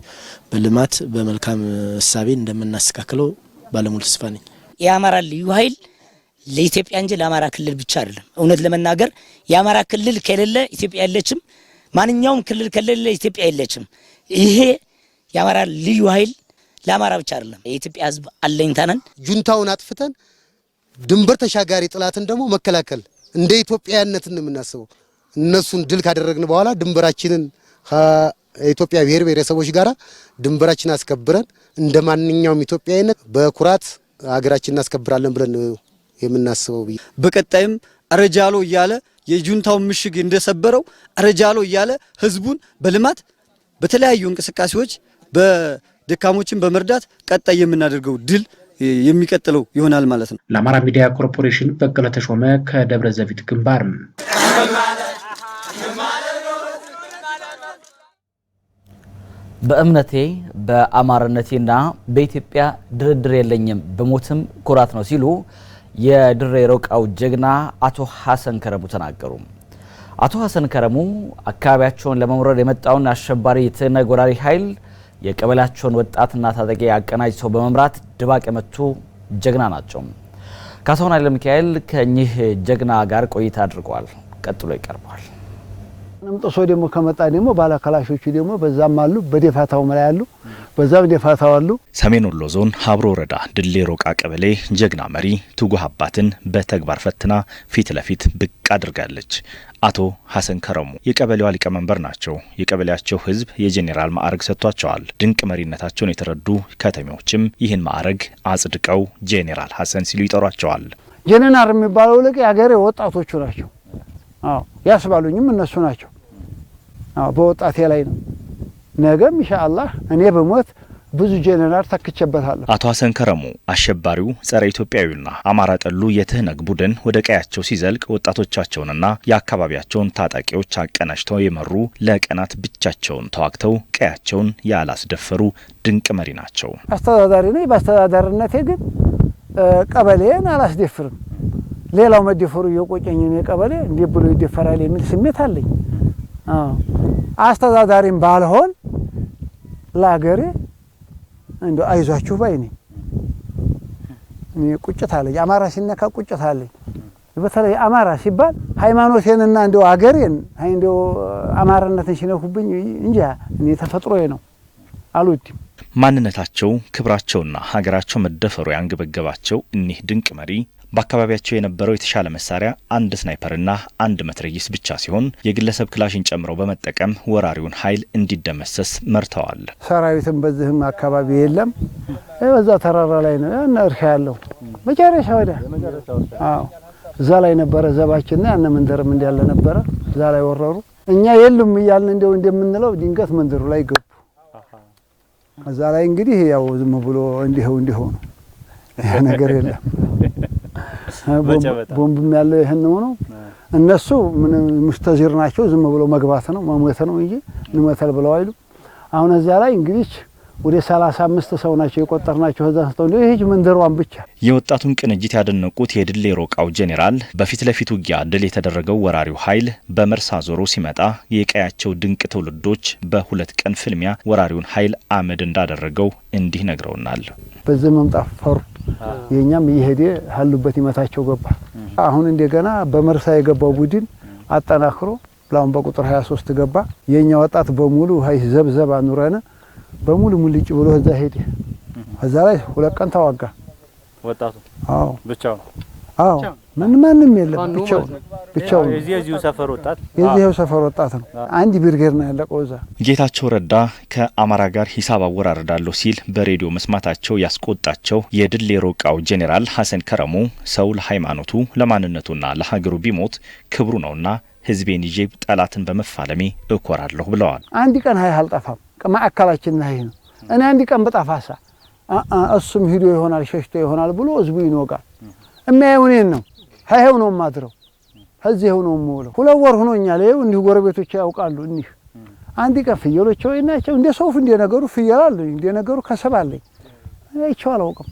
በልማት በመልካም እሳቤ እንደምናስተካክለው ባለሙሉ ተስፋ ነኝ። የአማራ ልዩ ኃይል ለኢትዮጵያ እንጂ ለአማራ ክልል ብቻ አይደለም። እውነት ለመናገር የአማራ ክልል ከሌለ ኢትዮጵያ የለችም። ማንኛውም ክልል ከሌለ ኢትዮጵያ የለችም። ይሄ የአማራ ልዩ ኃይል ለአማራ ብቻ አይደለም። የኢትዮጵያ ህዝብ አለኝታ ነን። ጁንታውን አጥፍተን ድንበር ተሻጋሪ ጥላትን ደግሞ መከላከል እንደ ኢትዮጵያዊነትን የምናስበው እነሱን ድል ካደረግን በኋላ ድንበራችንን ከኢትዮጵያ ብሔር ብሔረሰቦች ጋራ ድንበራችንን አስከብረን እንደ ማንኛውም ኢትዮጵያዊነት በኩራት ሀገራችንን እናስከብራለን ብለን የምናስበው። በቀጣይም አረጃሎ እያለ የጁንታውን ምሽግ እንደሰበረው አረጃሎ እያለ ህዝቡን በልማት በተለያዩ እንቅስቃሴዎች በደካሞችን በመርዳት ቀጣይ የምናደርገው ድል የሚቀጥለው ይሆናል ማለት ነው። ለአማራ ሚዲያ ኮርፖሬሽን በቀለ ተሾመ ከደብረ ዘቢጥ ግንባር። በእምነቴ በአማራነቴና በኢትዮጵያ ድርድር የለኝም በሞትም ኩራት ነው ሲሉ የድሬ ሮቃው ጀግና አቶ ሐሰን ከረሙ ተናገሩ። አቶ ሐሰን ከረሙ አካባቢያቸውን ለመውረር የመጣውን አሸባሪ የትነግ ወራሪ ኃይል የቀበሌያቸውን ወጣትና ታጣቂ አቀናጅተው በመምራት ድባቅ የመቱ ጀግና ናቸው። ካሳሁን ኃይለ ሚካኤል ከኚህ ጀግና ጋር ቆይታ አድርጓል። ቀጥሎ ይቀርባል። ነምጦሶ ደግሞ ከመጣ ደግሞ ባላካላሾቹ ደግሞ በዛም አሉ፣ በደፋታው ላይ አሉ፣ በዛም ደፋታው አሉ። ሰሜን ወሎ ዞን ሀብሮ ወረዳ ድሌ ሮቃ ቀበሌ ጀግና መሪ ትጉህ አባትን በተግባር ፈትና ፊት ለፊት ብቅ አድርጋለች። አቶ ሐሰን ከረሙ የቀበሌዋ ሊቀመንበር ናቸው። የቀበሌያቸው ህዝብ የጄኔራል ማዕረግ ሰጥቷቸዋል። ድንቅ መሪነታቸውን የተረዱ ከተሜዎችም ይህን ማዕረግ አጽድቀው ጄኔራል ሐሰን ሲሉ ይጠሯቸዋል። ጄኔራል የሚባለው ልቅ የሀገሬ ወጣቶቹ ናቸው። ያስባሉኝም እነሱ ናቸው። በወጣቴ ላይ ነው ነገም ኢንሻአላህ እኔ በሞት ብዙ ጄኔራል ተክቸበታለሁ። አቶ ሀሰን ከረሙ አሸባሪው ጸረ ኢትዮጵያዊና አማራ ጠሉ የትህነግ ቡድን ወደ ቀያቸው ሲዘልቅ ወጣቶቻቸውንና የአካባቢያቸውን ታጣቂዎች አቀናጅተው የመሩ ለቀናት ብቻቸውን ተዋግተው ቀያቸውን ያላስደፈሩ ድንቅ መሪ ናቸው። አስተዳዳሪ ነኝ። በአስተዳዳሪነቴ ግን ቀበሌን አላስደፍርም። ሌላው መደፈሩ እየቆጨኝ ነው። ቀበሌ እንዴ ብሎ ይደፈራል የሚል ስሜት አለኝ። አስተዳዳሪም ባልሆን ለሀገሬ እንዶ አይዟችሁ ባይ ነኝ። እኔ ቁጭት አለኝ። አማራ ሲነካ ቁጭት አለኝ። በተለይ አማራ ሲባል ሃይማኖቴንና እንደው አገሬን እንደው አማራነትን ሲነኩብኝ እንጂ እኔ ተፈጥሮዬ ነው አልወድም። ማንነታቸው ክብራቸውና ሀገራቸው መደፈሩ ያንገበገባቸው እኒህ ድንቅ መሪ በአካባቢያቸው የነበረው የተሻለ መሳሪያ አንድ ስናይፐርና አንድ መትረየስ ብቻ ሲሆን የግለሰብ ክላሽን ጨምረው በመጠቀም ወራሪውን ኃይል እንዲደመሰስ መርተዋል። ሰራዊትም በዚህም አካባቢ የለም። በዛ ተራራ ላይ ነው እና እርሻ ያለው መጨረሻ ወደ እዛ ላይ ነበረ ዘባችንና ያነ መንደርም እንዲያለ ነበረ። እዛ ላይ ወረሩ። እኛ የሉም እያልን እንደው እንደምንለው ድንገት መንደሩ ላይ ገቡ። እዛ ላይ እንግዲህ ያው ዝም ብሎ እንዲሁ ነው ነገር የለም። ቦምብም ያለው ይሄን ነው። እነሱ ምን ሙስተዚር ናቸው። ዝም ብሎ መግባት ነው መሞት ነው እንጂ እንመተል ብለው አይሉ። አሁን እዛ ላይ እንግዲህ ወደ 35 ሰው ናቸው የቆጠርናቸው። እዛ ሰው ነው ይሄ መንደሯን ብቻ። የወጣቱን ቅንጅት ያደነቁት የድሌ ሮቃው ጄኔራል በፊት ለፊት ውጊያ ድል የተደረገው ወራሪው ኃይል በመርሳ ዞሮ ሲመጣ የቀያቸው ድንቅ ትውልዶች በሁለት ቀን ፍልሚያ ወራሪውን ኃይል አመድ እንዳደረገው እንዲህ ነግረውናል። በዚህ መምጣት ፈሩ። የኛም እየሄደ ያሉበት ይመታቸው ገባ። አሁን እንደገና በመርሳ የገባው ቡድን አጠናክሮ ላውን በቁጥር 23 ገባ። የኛ ወጣት በሙሉ ሀይ ዘብዘብ አኑረነ በሙሉ ሙልጭ ብሎ እዛ ሄደ። እዛ ላይ ሁለት ቀን ተዋጋ ወጣቱ። አዎ ብቻው። አዎ ማንም የለም ብቻው። የዚሁ ሰፈር ወጣት የዚሁ ሰፈር ወጣት ነው። አንድ ብርጌድ ነው ያለቀው እዛ። ጌታቸው ረዳ ከአማራ ጋር ሂሳብ አወራረዳለሁ ሲል በሬዲዮ መስማታቸው ያስቆጣቸው የድሌ ሮቃው ጄኔራል ሀሰን ከረሙ ሰው ለሃይማኖቱ ለማንነቱና ለሀገሩ ቢሞት ክብሩ ነውና ህዝቤን ይዤ ጠላትን በመፋለሜ እኮራለሁ ብለዋል። አንድ ቀን ሀይ አልጠፋም። ማዕከላችን ነው ይሄ ነው። እኔ አንድ ቀን በጣፋሳ እሱም ሂዶ ይሆናል ሸሽቶ ይሆናል ብሎ ህዝቡ ይኖጋል። እማየው እኔን ነው ሀይው ነው ማድረው እዚሁ ነው የምውለው። 2 ወር ሆኖኛል። ይኸው እንዲሁ ጎረቤቶች ያውቃሉ። እኒህ አንድ ቀን ፍየሎች ወይናቸው እንደ ሰውፍ እንደ ነገሩ ፍየል አለኝ እንደ ነገሩ ከሰብ አለኝ። አይቼው አላውቅም።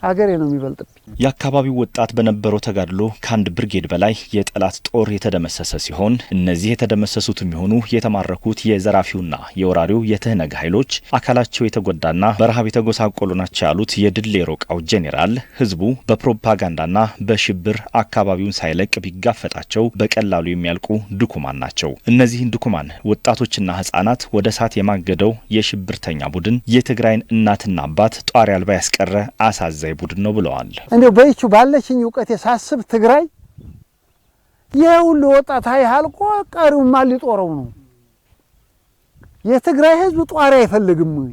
አገሬ ነው የሚበልጥብኝ። የአካባቢው ወጣት በነበረው ተጋድሎ ከአንድ ብርጌድ በላይ የጠላት ጦር የተደመሰሰ ሲሆን እነዚህ የተደመሰሱት የሚሆኑ የተማረኩት የዘራፊውና የወራሪው የትህነግ ኃይሎች አካላቸው የተጎዳና በረሃብ የተጎሳቆሉ ናቸው ያሉት የድሌ ሮቃው ጄኔራል ህዝቡ በፕሮፓጋንዳና በሽብር አካባቢውን ሳይለቅ ቢጋፈጣቸው በቀላሉ የሚያልቁ ድኩማን ናቸው። እነዚህን ድኩማን ወጣቶችና ህጻናት ወደ እሳት የማገደው የሽብርተኛ ቡድን የትግራይን እናትና አባት ጧሪ አልባ ያስቀረ አሳዛኝ ቡድን ነው ብለዋል። እንደው በይቹ ባለችኝ እውቀት ሳስብ ትግራይ የሁሉ ወጣት ሀልቆ ቀሪው ማን ሊጦረው ነው? የትግራይ ህዝብ ጧሪ አይፈልግም ወይ?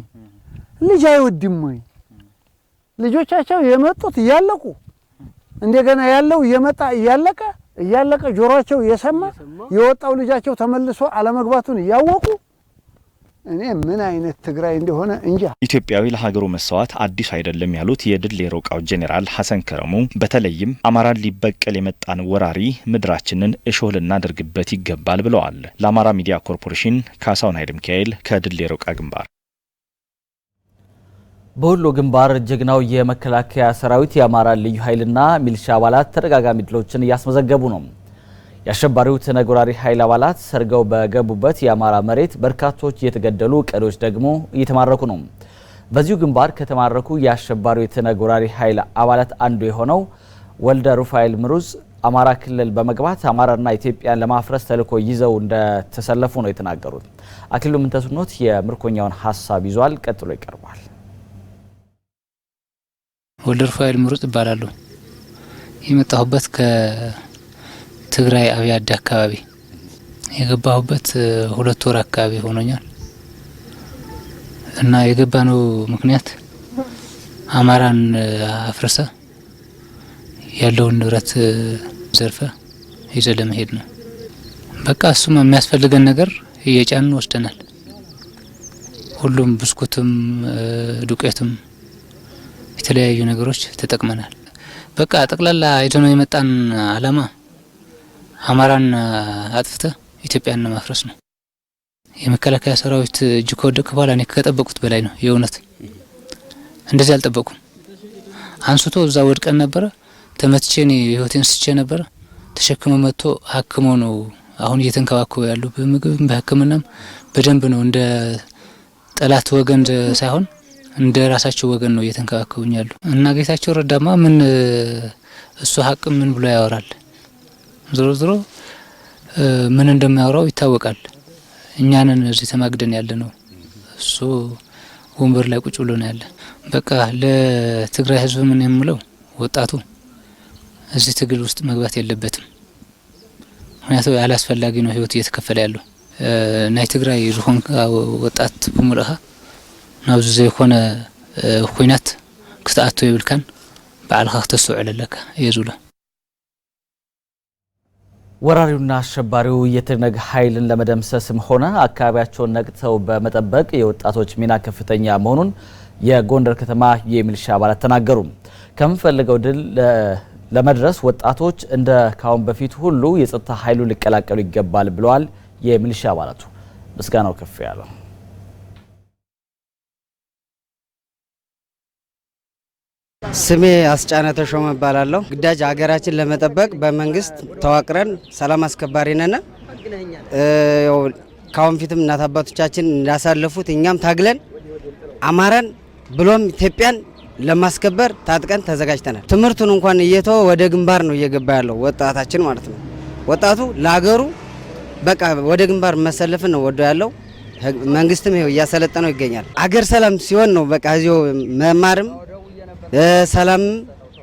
ልጅ አይወድም ወይ? ልጆቻቸው የመጡት እያለቁ እንደገና ያለው እየመጣ እያለቀ ጆሮአቸው እየሰማ የወጣው ልጃቸው ተመልሶ አለመግባቱን እያወቁ እኔ ምን አይነት ትግራይ እንደሆነ እንጃ። ኢትዮጵያዊ ለሀገሩ መስዋዕት አዲስ አይደለም ያሉት የድሌ ሮቃው ጄኔራል ሀሰን ከረሙ በተለይም አማራን ሊበቀል የመጣን ወራሪ ምድራችንን እሾህ ልናደርግበት ይገባል ብለዋል። ለአማራ ሚዲያ ኮርፖሬሽን ካሳሁን ኃይለ ሚካኤል ከድሌ ሮቃ ግንባር። በወሎ ግንባር ጀግናው የመከላከያ ሰራዊት የአማራ ልዩ ኃይልና ሚሊሻ አባላት ተደጋጋሚ ድሎችን እያስመዘገቡ ነው። የአሸባሪው ትህነግ ወራሪ ኃይል አባላት ሰርገው በገቡበት የአማራ መሬት በርካቶች እየተገደሉ ቀሪዎች ደግሞ እየተማረኩ ነው። በዚሁ ግንባር ከተማረኩ የአሸባሪው ትህነግ ወራሪ ኃይል አባላት አንዱ የሆነው ወልደ ሩፋኤል ምሩጽ አማራ ክልል በመግባት አማራና ኢትዮጵያን ለማፍረስ ተልዕኮ ይዘው እንደተሰለፉ ነው የተናገሩት። አክሊሉ ምንተስኖት የምርኮኛውን ሀሳብ ይዟል፣ ቀጥሎ ይቀርባል። ወልደ ሩፋኤል ምሩጽ ይባላሉ። የመጣሁበት ትግራይ አብያድ አካባቢ የገባሁበት 2 ወር አካባቢ ሆኖኛል እና የገባነው ምክንያት አማራን አፍርሰ ያለውን ንብረት ዘርፈ ይዘህ ለመሄድ ነው። በቃ እሱም የሚያስፈልገን ነገር እየጫንን ወስደናል። ሁሉም ብስኩትም ዱቄትም የተለያዩ ነገሮች ተጠቅመናል። በቃ ጠቅላላ አይተነው የመጣን አላማ አማራን አጥፍተ ኢትዮጵያን ማፍረስ ነው። የመከላከያ ሰራዊት እጅ ከወደቀ በኋላ እኔ ከጠበቁት በላይ ነው የእውነት። እንደዚህ አልጠበቁም። አንስቶ እዛ ወድቀን ነበረ። ተመትቼ እኔ ህይወቴን ስቼ ነበረ። ተሸክሞ መጥቶ ሀክሞ ነው አሁን እየተንከባከቡ ያሉ። በምግብም በህክምናም በደንብ ነው። እንደ ጠላት ወገን ሳይሆን እንደ ራሳቸው ወገን ነው እየተንከባከቡኝ ያሉ እና ጌታቸው ረዳማ ምን እሱ ሀቅ ምን ብሎ ያወራል? ዞሮ ዞሮ ምን እንደሚያወራው ይታወቃል። እኛንን እዚህ ተማግደን ያለ ነው። እሱ ወንበር ላይ ቁጭ ብሎ ነው ያለ። በቃ ለትግራይ ህዝብ ምን የምለው ወጣቱ እዚህ ትግል ውስጥ መግባት የለበትም። ምክንያቱም ያላስፈላጊ ነው ህይወት እየተከፈለ ያለው ናይ ትግራይ ዝሆን ወጣት ብሙልኻ ናብዚ ዘይኮነ ኩናት ክትኣቶ ይብልካን በዓልኻ ክትስውዕል ኣለካ እየ ዝብሎ። ወራሪውና አሸባሪው የትነግ ኃይልን ለመደምሰስም ሆነ አካባቢያቸውን ነቅተው በመጠበቅ የወጣቶች ሚና ከፍተኛ መሆኑን የጎንደር ከተማ የሚሊሻ አባላት ተናገሩ። ከምፈልገው ድል ለመድረስ ወጣቶች እንደ ካሁን በፊት ሁሉ የጸጥታ ኃይሉ ሊቀላቀሉ ይገባል ብለዋል የሚሊሻ አባላቱ። ምስጋናው ከፍ ያለው ስሜ አስጫነ ተሾመ እባላለሁ። ግዳጅ ሀገራችን ለመጠበቅ በመንግስት ተዋቅረን ሰላም አስከባሪ ነን። ካሁን ፊትም እናት አባቶቻችን እንዳሳለፉት እኛም ታግለን አማራን ብሎም ኢትዮጵያን ለማስከበር ታጥቀን ተዘጋጅተናል። ትምህርቱን እንኳን እየተወ ወደ ግንባር ነው እየገባ ያለው ወጣታችን ማለት ነው። ወጣቱ ለሀገሩ በቃ ወደ ግንባር መሰለፍን ነው ወዶ ያለው። መንግስትም ይሄው እያሰለጠነው ይገኛል። አገር ሰላም ሲሆን ነው በቃ እዚሁ መማርም ሰላም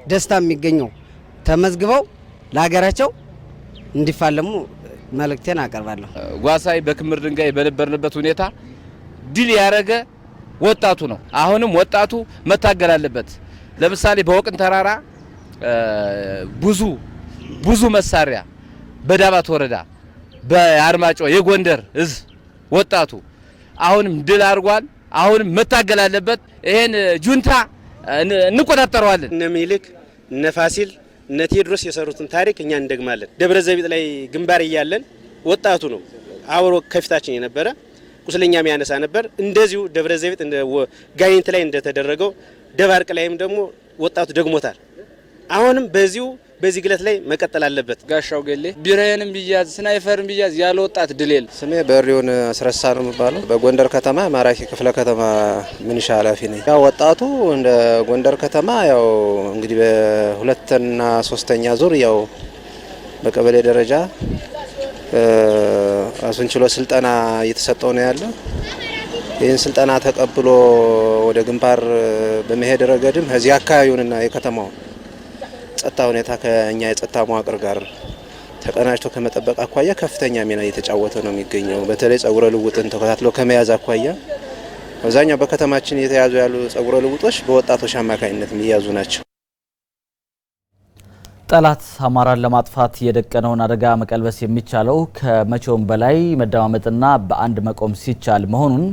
ደስታ የሚገኘው። ተመዝግበው ለሀገራቸው እንዲፋለሙ መልእክቴን አቀርባለሁ። ጓሳይ በክምር ድንጋይ በነበርንበት ሁኔታ ድል ያረገ ወጣቱ ነው። አሁንም ወጣቱ መታገል አለበት። ለምሳሌ በወቅን ተራራ ብዙ መሳሪያ በዳባት ወረዳ በአርማጮ የጎንደር እዝ ወጣቱ አሁንም ድል አድርጓል። አሁንም መታገል አለበት። ይሄን ጁንታ እንቆጣጠረዋለን። እነ ሚልክ እነ ፋሲል እነ ቴዎድሮስ የሰሩትን ታሪክ እኛ እንደግማለን። ደብረ ዘይት ላይ ግንባር እያለን ወጣቱ ነው አብሮ ከፊታችን የነበረ ቁስለኛ የሚያነሳ ነበር። እንደዚሁ ደብረ ዘይት እንደ ጋይንት ላይ እንደተደረገው ደባርቅ ላይም ደግሞ ወጣቱ ደግሞታል። አሁንም በዚህ ግለት ላይ መቀጠል አለበት። ጋሻው ገሌ ቢራየንም ቢያዝ ስናይፈርም ቢያዝ ያለ ወጣት ድሌል። ስሜ በሪውን አስረሳ ነው የሚባለው። በጎንደር ከተማ ማራኪ ክፍለ ከተማ ሚኒሻ ኃላፊ ነኝ። ያው ወጣቱ እንደ ጎንደር ከተማ ያው እንግዲህ በሁለተኛ ሶስተኛ ዙር ያው በቀበሌ ደረጃ ራሱን ችሎ ስልጠና እየተሰጠው ነው ያለ። ይህን ስልጠና ተቀብሎ ወደ ግንባር በመሄድ ረገድም ከዚህ አካባቢውንና የከተማውን ጸጥታ ሁኔታ ከኛ የጸጥታ መዋቅር ጋር ተቀናጅቶ ከመጠበቅ አኳያ ከፍተኛ ሚና እየተጫወተ ነው የሚገኘው። በተለይ ጸጉረ ልውጥን ተከታትሎ ከመያዝ አኳያ አብዛኛው በከተማችን እየተያዙ ያሉ ጸጉረ ልውጦች በወጣቶች አማካኝነት የሚያዙ ናቸው። ጠላት አማራን ለማጥፋት የደቀነውን አደጋ መቀልበስ የሚቻለው ከመቼውም በላይ መደማመጥና በአንድ መቆም ሲቻል መሆኑን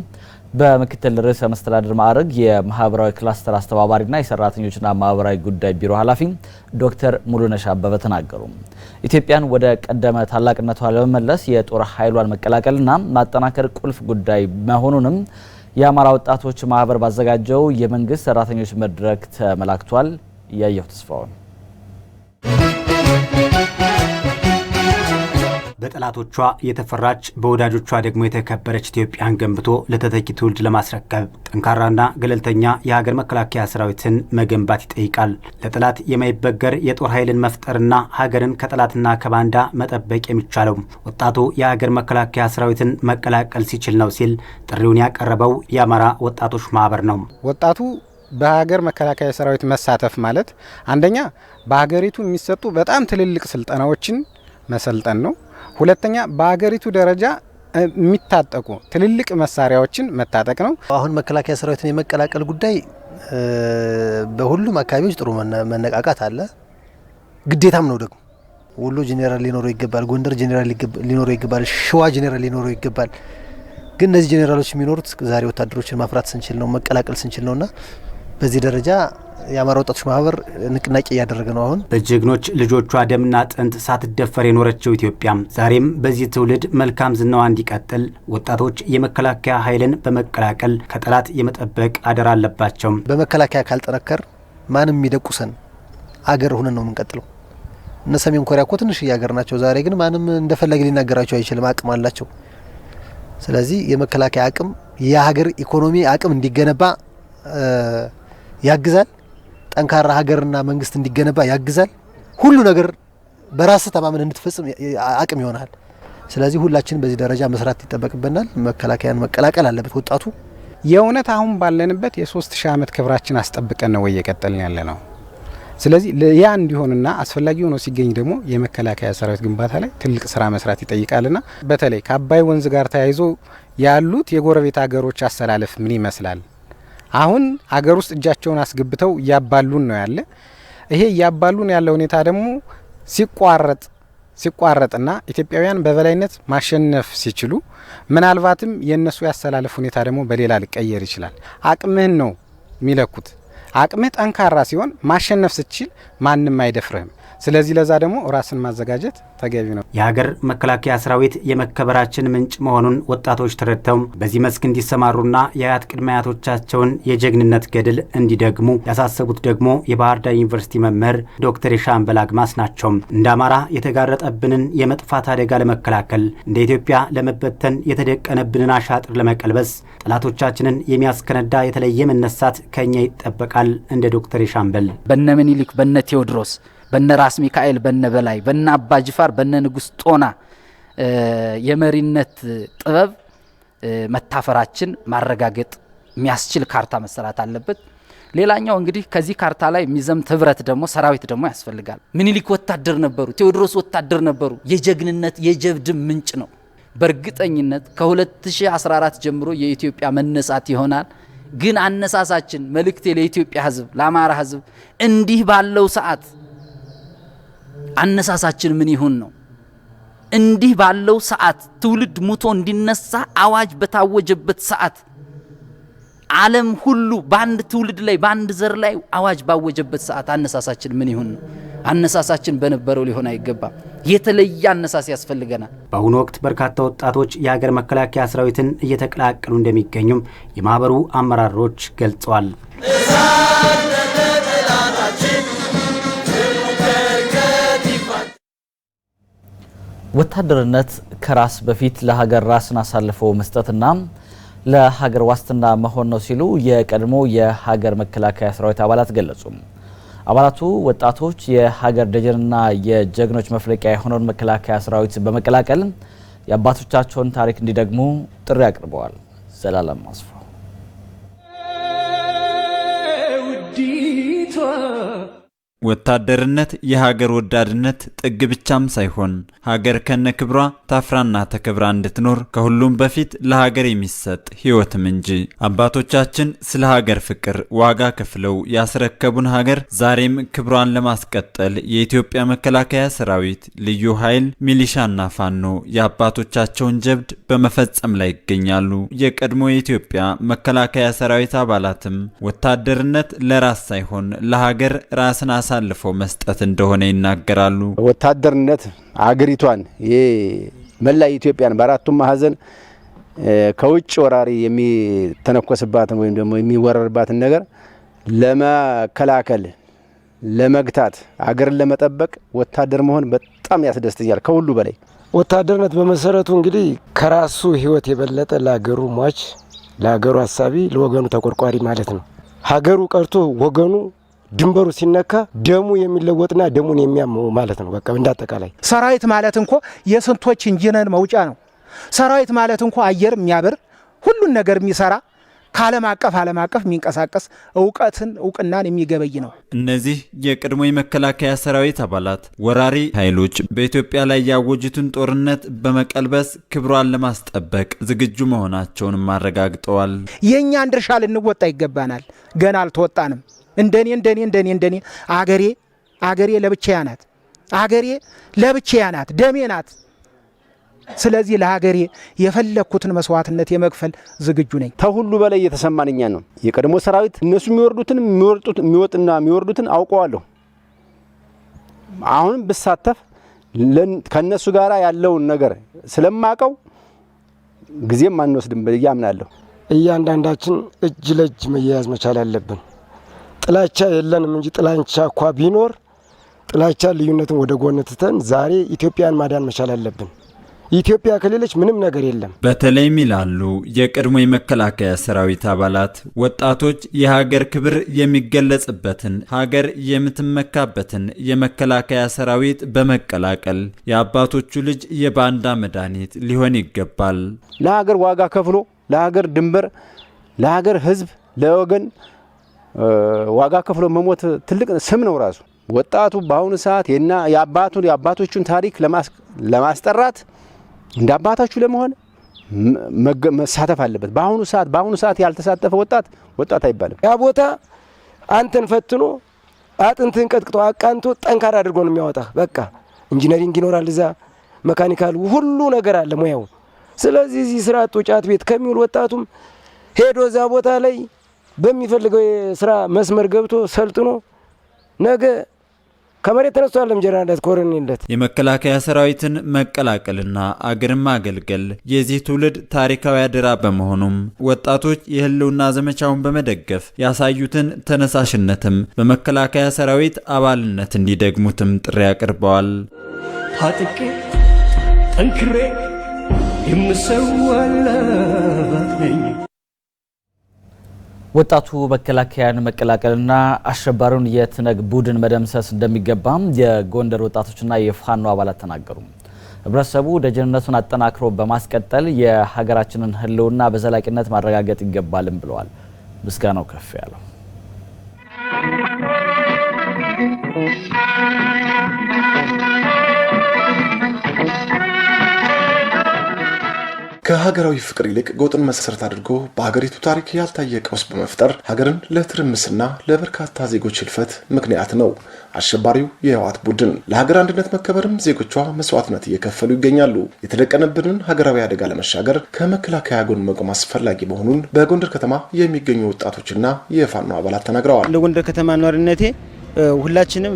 በምክትል ርዕሰ መስተዳድር ማዕረግ የማህበራዊ ክላስተር አስተባባሪና የሰራተኞችና ማህበራዊ ጉዳይ ቢሮ ኃላፊ ዶክተር ሙሉነሽ አበበ ተናገሩ። ኢትዮጵያን ወደ ቀደመ ታላቅነቷ ለመመለስ የጦር ኃይሏን መቀላቀልና ማጠናከር ቁልፍ ጉዳይ መሆኑንም የአማራ ወጣቶች ማህበር ባዘጋጀው የመንግስት ሰራተኞች መድረክ ተመላክቷል። ያየው ተስፋው በጠላቶቿ የተፈራች በወዳጆቿ ደግሞ የተከበረች ኢትዮጵያን ገንብቶ ለተተኪ ትውልድ ለማስረከብ ጠንካራና ገለልተኛ የሀገር መከላከያ ሰራዊትን መገንባት ይጠይቃል። ለጠላት የማይበገር የጦር ኃይልን መፍጠርና ሀገርን ከጠላትና ከባንዳ መጠበቅ የሚቻለው ወጣቱ የሀገር መከላከያ ሰራዊትን መቀላቀል ሲችል ነው ሲል ጥሪውን ያቀረበው የአማራ ወጣቶች ማህበር ነው። ወጣቱ በሀገር መከላከያ ሰራዊት መሳተፍ ማለት አንደኛ በሀገሪቱ የሚሰጡ በጣም ትልልቅ ስልጠናዎችን መሰልጠን ነው። ሁለተኛ በሀገሪቱ ደረጃ የሚታጠቁ ትልልቅ መሳሪያዎችን መታጠቅ ነው። አሁን መከላከያ ሰራዊትን የመቀላቀል ጉዳይ በሁሉም አካባቢዎች ጥሩ መነቃቃት አለ፣ ግዴታም ነው ደግሞ። ወሎ ጄኔራል ሊኖረው ይገባል፣ ጎንደር ጄኔራል ሊኖረው ይገባል፣ ሸዋ ጄኔራል ሊኖረው ይገባል። ግን እነዚህ ጄኔራሎች የሚኖሩት ዛሬ ወታደሮችን ማፍራት ስንችል ነው፣ መቀላቀል ስንችል ነውና በዚህ ደረጃ የአማራ ወጣቶች ማህበር ንቅናቄ እያደረገ ነው። አሁን በጀግኖች ልጆቿ ደምና አጥንት ሳትደፈር የኖረችው ኢትዮጵያ ዛሬም በዚህ ትውልድ መልካም ዝናዋ እንዲቀጥል ወጣቶች የመከላከያ ኃይልን በመቀላቀል ከጠላት የመጠበቅ አደራ አለባቸው። በመከላከያ ካልጠነከር ማንም የሚደቁሰን አገር ሆነን ነው የምንቀጥለው። እነ ሰሜን ኮሪያ እኮ ትንሽ ያገር ናቸው። ዛሬ ግን ማንም እንደፈለገ ሊናገራቸው አይችልም፣ አቅም አላቸው። ስለዚህ የመከላከያ አቅም የሀገር ኢኮኖሚ አቅም እንዲገነባ ያግዛል። ጠንካራ ሀገርና መንግስት እንዲገነባ ያግዛል። ሁሉ ነገር በራስ ተማመን እንድትፈጽም አቅም ይሆናል። ስለዚህ ሁላችን በዚህ ደረጃ መስራት ይጠበቅብናል። መከላከያን መቀላቀል አለበት ወጣቱ። የእውነት አሁን ባለንበት የ3000 ዓመት ክብራችን አስጠብቀን ነው እየቀጠልን ያለ ነው። ስለዚህ ያ እንዲሆንና አስፈላጊ ሆኖ ሲገኝ ደግሞ የመከላከያ ሰራዊት ግንባታ ላይ ትልቅ ስራ መስራት ይጠይቃልና በተለይ ከአባይ ወንዝ ጋር ተያይዞ ያሉት የጎረቤት ሀገሮች አሰላለፍ ምን ይመስላል? አሁን አገር ውስጥ እጃቸውን አስገብተው እያባሉን ነው ያለ። ይሄ እያባሉን ያለ ሁኔታ ደግሞ ሲቋረጥና ኢትዮጵያውያን በበላይነት ማሸነፍ ሲችሉ ምናልባትም የነሱ ያሰላለፍ ሁኔታ ደግሞ በሌላ ሊቀየር ይችላል። አቅምህን ነው የሚለኩት። አቅምህ ጠንካራ ሲሆን ማሸነፍ ስትችል ማንም አይደፍርህም። ስለዚህ ለዛ ደግሞ ራስን ማዘጋጀት ተገቢ ነው። የሀገር መከላከያ ሰራዊት የመከበራችን ምንጭ መሆኑን ወጣቶች ተረድተው በዚህ መስክ እንዲሰማሩና የአያት ቅድመ አያቶቻቸውን የጀግንነት ገድል እንዲደግሙ ያሳሰቡት ደግሞ የባህር ዳር ዩኒቨርሲቲ መምህር ዶክተር የሻምበል አግማስ ናቸው። እንደ አማራ የተጋረጠብንን የመጥፋት አደጋ ለመከላከል እንደ ኢትዮጵያ ለመበተን የተደቀነብንን አሻጥር ለመቀልበስ ጠላቶቻችንን የሚያስከነዳ የተለየ መነሳት ከኛ ይጠበቃል። እንደ ዶክተር የሻምበል በነ ምኒልክ፣ በነ ቴዎድሮስ፣ በነ ራስ ሚካኤል፣ በነ በላይ፣ በነ አባ ጅፋር፣ በነ ንጉስ ጦና የመሪነት ጥበብ መታፈራችን ማረጋገጥ የሚያስችል ካርታ መሰራት አለበት። ሌላኛው እንግዲህ ከዚህ ካርታ ላይ የሚዘምት ህብረት ደግሞ ሰራዊት ደግሞ ያስፈልጋል። ምኒልክ ወታደር ነበሩ፣ ቴዎድሮስ ወታደር ነበሩ። የጀግንነት የጀብድ ምንጭ ነው። በእርግጠኝነት ከ2014 ጀምሮ የኢትዮጵያ መነሳት ይሆናል። ግን አነሳሳችን መልእክቴ ለኢትዮጵያ ህዝብ፣ ለአማራ ህዝብ እንዲህ ባለው ሰዓት አነሳሳችን ምን ይሁን ነው። እንዲህ ባለው ሰዓት ትውልድ ሙቶ እንዲነሳ አዋጅ በታወጀበት ሰዓት ዓለም ሁሉ በአንድ ትውልድ ላይ በአንድ ዘር ላይ አዋጅ ባወጀበት ሰዓት አነሳሳችን ምን ይሁን ነው። አነሳሳችን በነበረው ሊሆን አይገባም። የተለየ አነሳስ ያስፈልገናል። በአሁኑ ወቅት በርካታ ወጣቶች የሀገር መከላከያ ሰራዊትን እየተቀላቀሉ እንደሚገኙም የማህበሩ አመራሮች ገልጸዋል። ወታደርነት ከራስ በፊት ለሀገር ራስን አሳልፎ መስጠትና ለሀገር ዋስትና መሆን ነው ሲሉ የቀድሞ የሀገር መከላከያ ሰራዊት አባላት ገለጹ። አባላቱ ወጣቶች የሀገር ደጀንና የጀግኖች መፍለቂያ የሆነውን መከላከያ ሰራዊት በመቀላቀል የአባቶቻቸውን ታሪክ እንዲደግሙ ጥሪ አቅርበዋል። ዘላለም አስፋው ወታደርነት የሀገር ወዳድነት ጥግ ብቻም ሳይሆን ሀገር ከነክብሯ ታፍራና ተከብራ እንድትኖር ከሁሉም በፊት ለሀገር የሚሰጥ ሕይወትም እንጂ። አባቶቻችን ስለ ሀገር ፍቅር ዋጋ ከፍለው ያስረከቡን ሀገር ዛሬም ክብሯን ለማስቀጠል የኢትዮጵያ መከላከያ ሰራዊት፣ ልዩ ኃይል፣ ሚሊሻና ፋኖ የአባቶቻቸውን ጀብድ በመፈጸም ላይ ይገኛሉ። የቀድሞ የኢትዮጵያ መከላከያ ሰራዊት አባላትም ወታደርነት ለራስ ሳይሆን ለሀገር ራስን አሳልፎ መስጠት እንደሆነ ይናገራሉ። ወታደርነት አገሪቷን መላ ኢትዮጵያን በአራቱም ማዕዘን ከውጭ ወራሪ የሚተነኮስባትን ወይም ደግሞ የሚወረርባትን ነገር ለመከላከል ለመግታት አገርን ለመጠበቅ ወታደር መሆን በጣም ያስደስተኛል። ከሁሉ በላይ ወታደርነት በመሰረቱ እንግዲህ ከራሱ ሕይወት የበለጠ ለሀገሩ ሟች፣ ለሀገሩ ሀሳቢ፣ ለወገኑ ተቆርቋሪ ማለት ነው። ሀገሩ ቀርቶ ወገኑ ድንበሩ ሲነካ ደሙ የሚለወጥና ደሙን የሚያመው ማለት ነው። በቃ እንዳጠቃላይ ሰራዊት ማለት እንኳ የስንቶች ኢንጂነር መውጫ ነው። ሰራዊት ማለት እንኳ አየር የሚያበር ሁሉን ነገር የሚሰራ ከዓለም አቀፍ የሚንቀሳቀስ እውቅናን የሚገበይ ነው። እነዚህ የቀድሞ የመከላከያ ሰራዊት አባላት ወራሪ ኃይሎች በኢትዮጵያ ላይ ያወጁትን ጦርነት በመቀልበስ ክብሯን ለማስጠበቅ ዝግጁ መሆናቸውንም አረጋግጠዋል። የእኛን ድርሻ ልንወጣ ይገባናል። ገና አልተወጣንም። እንደኔ አገሬ ለብቻዬ ናት። አገሬ ለብቻዬ ናት። ደሜ ናት። ስለዚህ ለሀገሬ የፈለኩትን መስዋዕትነት የመክፈል ዝግጁ ነኝ። ከሁሉ በላይ የተሰማንኛ ነው የቀድሞ ሰራዊት እነሱ የሚወርዱትን አውቀዋለሁ። አሁንም ብሳተፍ ከነሱ ጋራ ያለውን ነገር ስለማቀው ጊዜም አንወስድም ብዬ አምናለሁ። እያንዳንዳችን እጅ ለእጅ መያያዝ መቻል አለብን። ጥላቻ የለንም እንጂ ጥላቻ እንኳ ቢኖር ጥላቻ ልዩነትን ወደ ጎን ትተን ዛሬ ኢትዮጵያን ማዳን መቻል አለብን። ኢትዮጵያ ከሌለች ምንም ነገር የለም። በተለይም ይላሉ የቀድሞ የመከላከያ ሰራዊት አባላት ወጣቶች የሀገር ክብር የሚገለጽበትን ሀገር የምትመካበትን የመከላከያ ሰራዊት በመቀላቀል የአባቶቹ ልጅ የባንዳ መድኃኒት ሊሆን ይገባል። ለሀገር ዋጋ ከፍሎ ለሀገር ድንበር ለሀገር ሕዝብ ለወገን ዋጋ ከፍሎ መሞት ትልቅ ስም ነው ራሱ። ወጣቱ በአሁኑ ሰዓት የአባቶቹን ታሪክ ለማስጠራት እንደ አባታችሁ ለመሆን መሳተፍ አለበት። በአሁኑ ሰዓት ያልተሳተፈ ወጣት አይባልም። ያ ቦታ አንተን ፈትኖ አጥንትን ቀጥቅጦ አቃንቶ ጠንካራ አድርጎ ነው የሚያወጣ። በቃ ኢንጂነሪንግ ይኖራል እዛ፣ መካኒካል ሁሉ ነገር አለ ሙያው። ስለዚህ እዚህ ስራ አጥ ጫት ቤት ከሚውል ወጣቱም ሄዶ እዛ ቦታ ላይ በሚፈልገው የስራ መስመር ገብቶ ሰልጥኖ ነገ ከመሬት ተነስቶ ያለም ጀነራልነት ኮሎኔልነት የመከላከያ ሰራዊትን መቀላቀልና አገርን ማገልገል የዚህ ትውልድ ታሪካዊ አደራ በመሆኑም ወጣቶች የህልውና ዘመቻውን በመደገፍ ያሳዩትን ተነሳሽነትም በመከላከያ ሰራዊት አባልነት እንዲደግሙትም ጥሪ አቅርበዋል። ታጥቄ ጠንክሬ የምሰዋለት ነኝ። ወጣቱ መከላከያን መቀላቀልና አሸባሪውን የትነግ ቡድን መደምሰስ እንደሚገባም የጎንደር ወጣቶችና የፋኖ አባላት ተናገሩ። ህብረተሰቡ ደጀንነቱን አጠናክሮ በማስቀጠል የሀገራችንን ህልውና በዘላቂነት ማረጋገጥ ይገባልም ብለዋል። ምስጋናው ከፍ ያለው ከሀገራዊ ፍቅር ይልቅ ጎጥን መሰረት አድርጎ በሀገሪቱ ታሪክ ያልታየ ቀውስ በመፍጠር ሀገርን ለትርምስና ለበርካታ ዜጎች ህልፈት ምክንያት ነው አሸባሪው የህወሓት ቡድን። ለሀገር አንድነት መከበርም ዜጎቿ መስዋዕትነት እየከፈሉ ይገኛሉ። የተደቀነብንን ሀገራዊ አደጋ ለመሻገር ከመከላከያ ጎን መቆም አስፈላጊ መሆኑን በጎንደር ከተማ የሚገኙ ወጣቶችና የፋኖ አባላት ተናግረዋል። ለጎንደር ከተማ ነዋሪነቴ ሁላችንም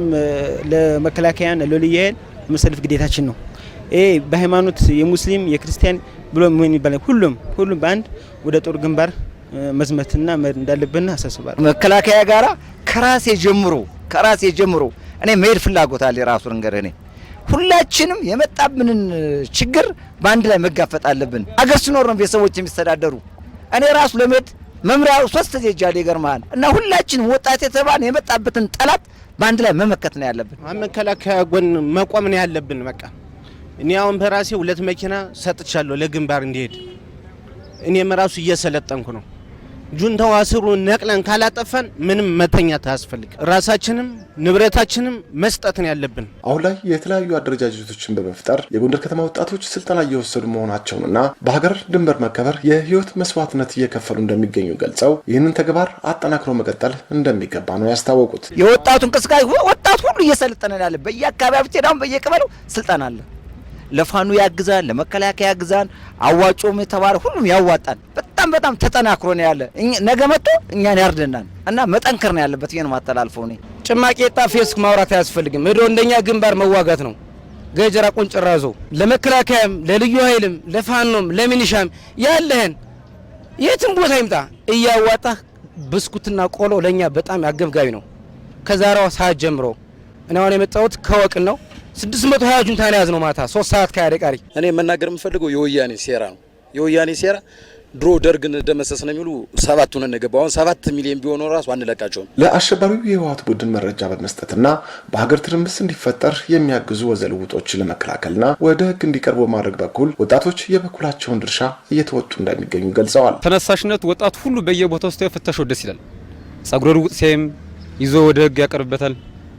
ለመከላከያን ለልዩ ኃይል መሰለፍ ግዴታችን ነው። በሃይማኖት የሙስሊም የክርስቲያን ብሎ ምን ይባላል ሁሉም በአንድ ወደ ጦር ግንባር መዝመትና እንዳለብን አሳስባለሁ። መከላከያ ጋራ ከራሴ ጀምሮ እኔ መሄድ ፍላጎት አለ ራሱ ነገር እኔ ሁላችንም የመጣብንን ችግር በአንድ ላይ መጋፈጥ አለብን። አገር ሲኖር ነው ቤተሰቦች የሚስተዳደሩ። እኔ ራሱ ለመሄድ መምሪያው 3 ጊዜ ጃሌ ገርማን እና ሁላችንም ወጣት የተባለ የመጣበትን ጠላት በአንድ ላይ መመከት ነው ያለብን። መከላከያ ጎን መቆም ነው ያለብን። በቃ እኔ አሁን በራሴ 2 መኪና ሰጥቻለሁ ለግንባር እንዲሄድ። እኔም ራሱ እየሰለጠንኩ ነው። ጁንታው አስሩ ነቅለን ካላጠፋን ምንም መተኛት አያስፈልግ። ራሳችንም ንብረታችንም መስጠት ነው ያለብን። አሁን ላይ የተለያዩ አደረጃጀቶችን በመፍጠር የጎንደር ከተማ ወጣቶች ስልጠና እየወሰዱ መሆናቸውንና በሀገር ድንበር መከበር የህይወት መስዋዕትነት እየከፈሉ እንደሚገኙ ገልጸው ይህንን ተግባር አጠናክሮ መቀጠል እንደሚገባ ነው ያስታወቁት። የወጣቱ እንቅስቃሴ ወጣቱ ሁሉ እየሰለጠነ ያለ በየአካባቢው ብትሄዳም በየቀበሌው ስልጠና አለ። ለፋኑ ያግዛል፣ ለመከላከያ ያግዛል፣ አዋጮም የተባለ ሁሉም ያዋጣል። በጣም ተጠናክሮ ነው ያለ። ነገ መጥቶ እኛን ያርደናል እና መጠንከር ነው ያለበት። ይሄን ማስተላልፈው ነው። ጭማቂ ፌስክ ማውራት አያስፈልግም። ሄዶ እንደኛ ግንባር መዋጋት ነው። ገጀራ ቆንጭራዞ ለመከላከያም ለልዩ ኃይልም ለፋኖም ለሚኒሻም ያለህን የትም ቦታ ይምጣ እያዋጣ ብስኩትና ቆሎ ለኛ በጣም አገብጋቢ ነው። ከዛሬው ሰዓት ጀምሮ እኔ አሁን የመጣሁት ከወቅን ነው 620 ጁንታ ያዝ ነው ማታ 3 ሰዓት ከያደቃሪ። እኔ መናገር የምፈልገው የወያኔ ሴራ ነው። የወያኔ ሴራ ድሮ ደርግን ደመሰስ ነው የሚሉ 7 ሆነን ገባው። አሁን 7 ሚሊዮን ቢሆን ራሱ አንለቃቸውም። ለአሸባሪው የህወሓት ቡድን መረጃ በመስጠትና በሀገር ትርምስ እንዲፈጠር የሚያግዙ ወዘልውጦችን ለመከላከልና ወደ ህግ እንዲቀርቡ በማድረግ በኩል ወጣቶች የበኩላቸውን ድርሻ እየተወጡ እንደሚገኙ ገልጸዋል። ተነሳሽነት ወጣቱ ሁሉ በየቦታው ስታዩ ፍተሻው ደስ ይላል። ጸጉረ ልውጥ ሲያይም ይዞ ወደ ህግ ያቀርበታል።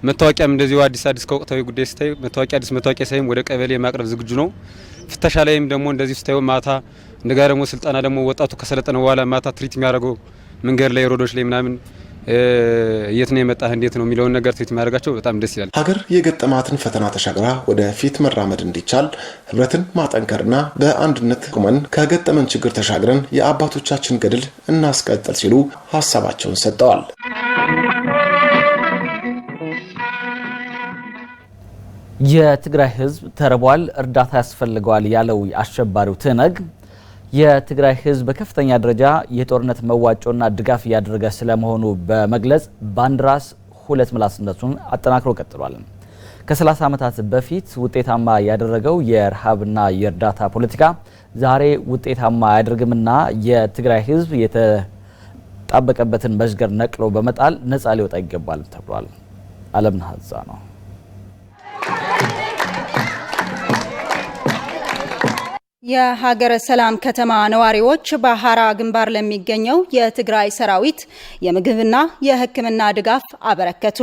መታወቂያም እንደዚሁ አዲስ ከወቅታዊ ጉዳይ ስታይ አዲስ መታወቂያ ሳይም ወደ ቀበሌ ማቅረብ ዝግጁ ነው። ፍተሻ ላይም ደግሞ እንደዚህ ስታዩ ማታ እንደጋ ደግሞ ስልጣና ደግሞ ወጣቱ ከሰለጠነ በኋላ ማታ ትሪት የሚያደርገው መንገድ ላይ ሮዶች ላይ ምናምን የት ነው የመጣህ እንዴት ነው የሚለውን ነገር ትሪት የሚያደርጋቸው በጣም ደስ ይላል። ሀገር የገጠማትን ፈተና ተሻግራ ወደ ፊት መራመድ እንዲቻል ህብረትን ማጠንከርና በአንድነት ቆመን ከገጠመን ችግር ተሻግረን የአባቶቻችን ገድል እናስቀጥል ሲሉ ሀሳባቸውን ሰጥተዋል። የትግራይ ህዝብ ተርቧል፣ እርዳታ ያስፈልገዋል ያለው አሸባሪው ትነግ የትግራይ ህዝብ በከፍተኛ ደረጃ የጦርነት መዋጮና ድጋፍ እያደረገ ስለመሆኑ በመግለጽ ባንድራስ ሁለት ምላስነቱን አጠናክሮ ቀጥሏል። ከ30 ዓመታት በፊት ውጤታማ ያደረገው የረሃብና የእርዳታ ፖለቲካ ዛሬ ውጤታማ አያደርግምና የትግራይ ህዝብ የተጣበቀበትን መዥገር ነቅሎ በመጣል ነፃ ሊወጣ ይገባል ተብሏል። አለምነህ ሀዛ ነው። የሀገረ ሰላም ከተማ ነዋሪዎች በሐራ ግንባር ለሚገኘው የትግራይ ሰራዊት የምግብና የሕክምና ድጋፍ አበረከቱ።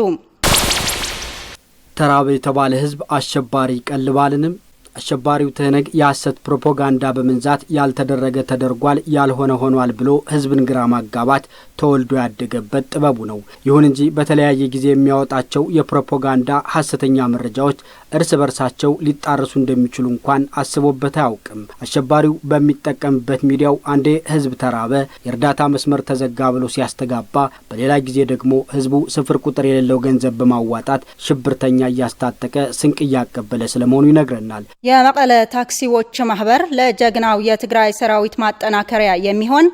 ተራበ የተባለ ህዝብ አሸባሪ ቀልባልንም አሸባሪው ትነግ የሐሰት ፕሮፓጋንዳ በመንዛት ያልተደረገ ተደርጓል ያልሆነ ሆኗል ብሎ ህዝብን ግራ ማጋባት ተወልዶ ያደገበት ጥበቡ ነው። ይሁን እንጂ በተለያየ ጊዜ የሚያወጣቸው የፕሮፓጋንዳ ሐሰተኛ መረጃዎች እርስ በርሳቸው ሊጣረሱ እንደሚችሉ እንኳን አስቦበት አያውቅም። አሸባሪው በሚጠቀምበት ሚዲያው አንዴ ህዝብ ተራበ፣ የእርዳታ መስመር ተዘጋ ብሎ ሲያስተጋባ፣ በሌላ ጊዜ ደግሞ ህዝቡ ስፍር ቁጥር የሌለው ገንዘብ በማዋጣት ሽብርተኛ እያስታጠቀ ስንቅ እያቀበለ ስለመሆኑ ይነግረናል። የመቀለ ታክሲዎች ማህበር ለጀግናው የትግራይ ሰራዊት ማጠናከሪያ የሚሆን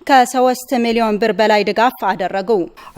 ከ3 ሚሊዮን ብር በላይ ድጋፍ አደረጉ።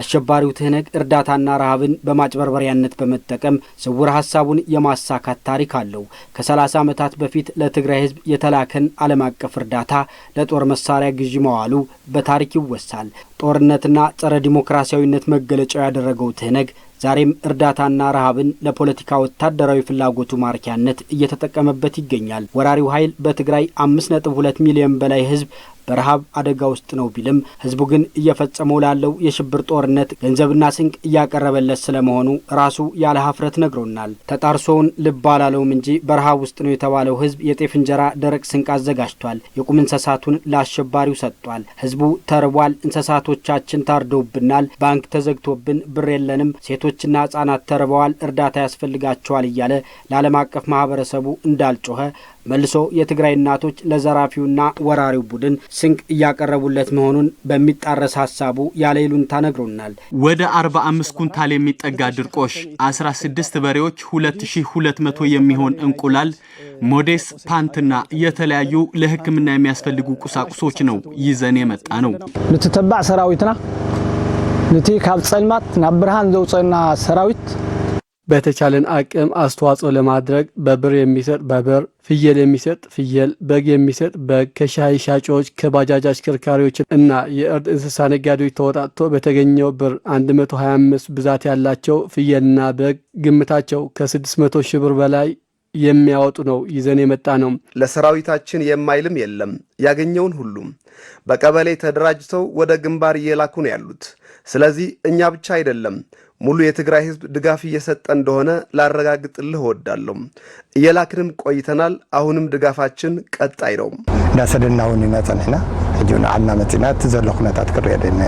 አሸባሪው ትነግ እርዳታና ረሃብን በማጭበርበሪያነት በመጠቀም ስውር ሐሳቡን የማሳካት ታሪክ አለው። ከ30 ዓመታት በፊት ለትግራይ ህዝብ የተላከን ዓለም አቀፍ እርዳታ ለጦር መሳሪያ ግዢ መዋሉ በታሪክ ይወሳል። ጦርነትና ጸረ ዲሞክራሲያዊነት መገለጫው ያደረገው ትነግ ዛሬም እርዳታና ረሃብን ለፖለቲካ ወታደራዊ ፍላጎቱ ማርኪያነት እየተጠቀመበት ይገኛል። ወራሪው ኃይል በትግራይ 5.2 ሚሊዮን በላይ ህዝብ በረሃብ አደጋ ውስጥ ነው ቢልም ህዝቡ ግን እየፈጸመው ላለው የሽብር ጦርነት ገንዘብና ስንቅ እያቀረበለት ስለመሆኑ ራሱ ያለ ሀፍረት ነግሮናል። ተጣርሶውን ልብ አላለውም እንጂ በረሃብ ውስጥ ነው የተባለው ህዝብ የጤፍ እንጀራ፣ ደረቅ ስንቅ አዘጋጅቷል። የቁም እንስሳቱን ለአሸባሪው ሰጥቷል። ህዝቡ ተርቧል፣ እንስሳቶቻችን ታርደውብናል፣ ባንክ ተዘግቶብን ብር የለንም፣ ሴቶችና ህጻናት ተርበዋል፣ እርዳታ ያስፈልጋቸዋል እያለ ለዓለም አቀፍ ማህበረሰቡ እንዳልጮኸ መልሶ የትግራይ እናቶች ለዘራፊውና ወራሪው ቡድን ስንቅ እያቀረቡለት መሆኑን በሚጣረስ ሐሳቡ ያለ ይሉንታ ነግሮናል። ወደ 45 ኩንታል የሚጠጋ ድርቆሽ፣ 16 በሬዎች፣ 2200 የሚሆን እንቁላል፣ ሞዴስ፣ ፓንትና የተለያዩ ለሕክምና የሚያስፈልጉ ቁሳቁሶች ነው ይዘን የመጣ ነው። ንትተባዕ ሰራዊትና ነቲ ካብ ጸልማት ናብ ብርሃን ዘውጽና ሰራዊት በተቻለን አቅም አስተዋጽኦ ለማድረግ በብር የሚሰጥ በብር፣ ፍየል የሚሰጥ ፍየል፣ በግ የሚሰጥ በግ፣ ከሻይ ሻጮች፣ ከባጃጅ አሽከርካሪዎች እና የእርድ እንስሳ ነጋዴዎች ተወጣጥቶ በተገኘው ብር 125 ብዛት ያላቸው ፍየልና በግ ግምታቸው ከ600 ሺህ ብር በላይ የሚያወጡ ነው ይዘን የመጣ ነው። ለሰራዊታችን የማይልም የለም። ያገኘውን ሁሉም በቀበሌ ተደራጅተው ወደ ግንባር እየላኩ ነው ያሉት። ስለዚህ እኛ ብቻ አይደለም ሙሉ የትግራይ ህዝብ ድጋፍ እየሰጠ እንደሆነ ላረጋግጥልህ እወዳለሁ። እየላክንም ቆይተናል። አሁንም ድጋፋችን ቀጣይ ነው። እንዳሰደናውን ይመጣልና እጁና አና መጥናት ዘለኹነታት ቅሬደና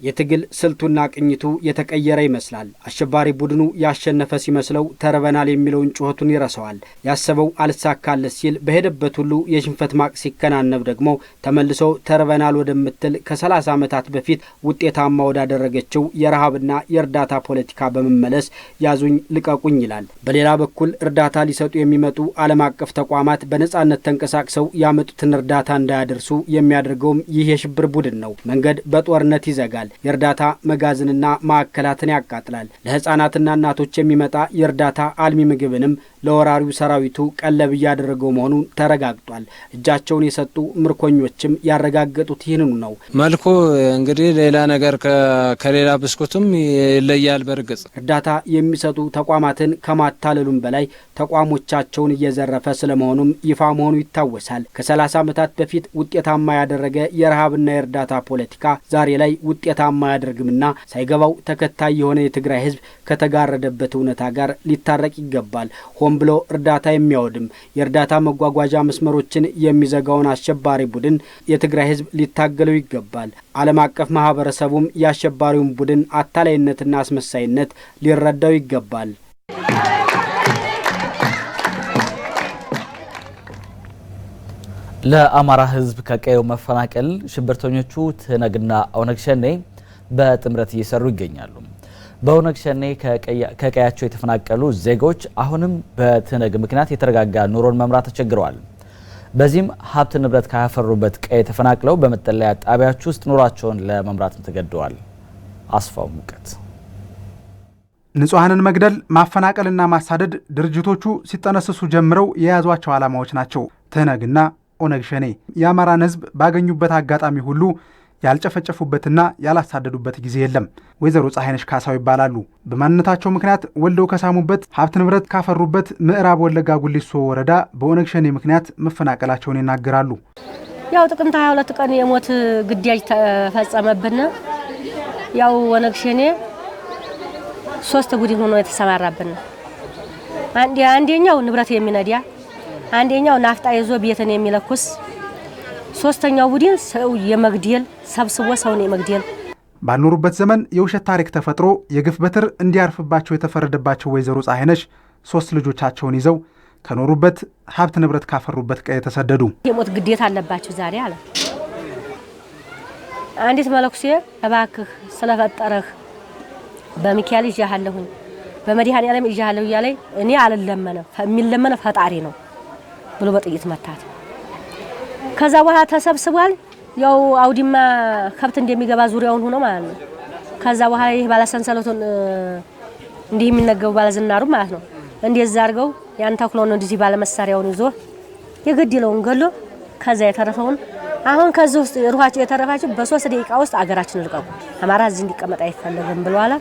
የትግል ስልቱና ቅኝቱ የተቀየረ ይመስላል። አሸባሪ ቡድኑ ያሸነፈ ሲመስለው ተርበናል የሚለውን ጩኸቱን ይረሳዋል። ያሰበው አልሳካለት ሲል በሄደበት ሁሉ የሽንፈት ማቅ ሲከናነብ ደግሞ ተመልሶ ተርበናል ወደምትል ከ30 ዓመታት በፊት ውጤታማ ወዳደረገችው የረሃብና የእርዳታ ፖለቲካ በመመለስ ያዙኝ ልቀቁኝ ይላል። በሌላ በኩል እርዳታ ሊሰጡ የሚመጡ ዓለም አቀፍ ተቋማት በነጻነት ተንቀሳቅሰው ያመጡትን እርዳታ እንዳያደርሱ የሚያደርገውም ይህ የሽብር ቡድን ነው። መንገድ በጦርነት ይዘጋል። የእርዳታ መጋዘንና ማዕከላትን ያቃጥላል። ለህፃናትና እናቶች የሚመጣ የእርዳታ አልሚ ምግብንም ለወራሪው ሰራዊቱ ቀለብ እያደረገው መሆኑን ተረጋግጧል። እጃቸውን የሰጡ ምርኮኞችም ያረጋገጡት ይህንኑ ነው። መልኩ እንግዲህ ሌላ ነገር ከሌላ ብስኩትም ይለያል በርግጥ እርዳታ የሚሰጡ ተቋማትን ከማታለሉም በላይ ተቋሞቻቸውን እየዘረፈ ስለመሆኑም ይፋ መሆኑ ይታወሳል። ከ30 ዓመታት በፊት ውጤታማ ያደረገ የረሃብና የእርዳታ ፖለቲካ ዛሬ ላይ ውጤታማ ያደርግምና ሳይገባው ተከታይ የሆነ የትግራይ ህዝብ ከተጋረደበት እውነታ ጋር ሊታረቅ ይገባል። ሆን ብሎ እርዳታ የሚያወድም የእርዳታ መጓጓዣ መስመሮችን የሚዘጋውን አሸባሪ ቡድን የትግራይ ህዝብ ሊታገለው ይገባል። ዓለም አቀፍ ማህበረሰቡም የአሸባሪውን ቡድን አታላይነትና አስመሳይነት ሊረዳው ይገባል። ለአማራ ህዝብ ከቀየው መፈናቀል ሽብርተኞቹ ትነግና ኦነግ ሸኔ በጥምረት እየሰሩ ይገኛሉ። በኦነግ ሸኔ ከቀያቸው የተፈናቀሉ ዜጎች አሁንም በትነግ ምክንያት የተረጋጋ ኑሮን መምራት ተቸግረዋል። በዚህም ሀብት ንብረት ካፈሩበት ቀይ ተፈናቅለው በመጠለያ ጣቢያዎች ውስጥ ኑሯቸውን ለመምራት ተገደዋል። አስፋው ሙቀት ንጹሃንን መግደል፣ ማፈናቀልና ማሳደድ ድርጅቶቹ ሲጠነስሱ ጀምረው የያዟቸው ዓላማዎች ናቸው። ትነግና ኦነግ ሸኔ የአማራን ህዝብ ባገኙበት አጋጣሚ ሁሉ ያልጨፈጨፉበትና ያላሳደዱበት ጊዜ የለም። ወይዘሮ ፀሐይነሽ ካሳው ይባላሉ። በማንነታቸው ምክንያት ወልደው ከሳሙበት ሀብት ንብረት ካፈሩበት ምዕራብ ወለጋ ጉሊሶ ወረዳ በኦነግ ሸኔ ምክንያት መፈናቀላቸውን ይናገራሉ። ያው ጥቅምት 22 ቀን የሞት ግዳጅ ተፈጸመብን። ያው ኦነግ ሸኔ 3 ቡድን ሆኖ የተሰማራብን። አንደኛው ንብረት የሚነዳ፣ አንደኛው ናፍጣ ይዞ ቤትን የሚለኩስ፣ ሶስተኛው ቡድን ሰው የመግደል ሰብስቦ ሰውን የመግደል። ባልኖሩበት ዘመን የውሸት ታሪክ ተፈጥሮ የግፍ በትር እንዲያርፍባቸው የተፈረደባቸው ወይዘሮ ፀሐይነሽ 3 ልጆቻቸውን ይዘው ከኖሩበት ሀብት ንብረት ካፈሩበት ቀይ ተሰደዱ። የሞት ግዴታ አለባቸው ዛሬ አለ። አንዲት መለኩሴ እባክህ ስለፈጠረህ በሚካኤል ይዣለሁኝ በመድኃኔዓለም ይዣለሁ እያለኝ እኔ አልለመነም የሚለመነ ፈጣሪ ነው ብሎ በጥይት መታት። ከዛ በኋላ ተሰብስቧል። ያው አውዲማ ከብት እንደሚገባ ዙሪያውን ሆኖ ማለት ነው። ከዛ በኋላ ይሄ ባለሰንሰለቱን እንዲህ የሚነገቡ ባለዝናሩ ማለት ነው እንደዛ አድርገው ያን ተክሎን እንደዚህ ባለመሳሪያውን ይዞ የገደለውን ገሎ ከዛ የተረፈውን አሁን ከዚህ ውስጥ ሩሃቸው የተረፋቸው በ3 ደቂቃ ውስጥ አገራችን ልቀቁ፣ አማራ እዚህ እንዲቀመጥ አይፈልግም ብለዋል።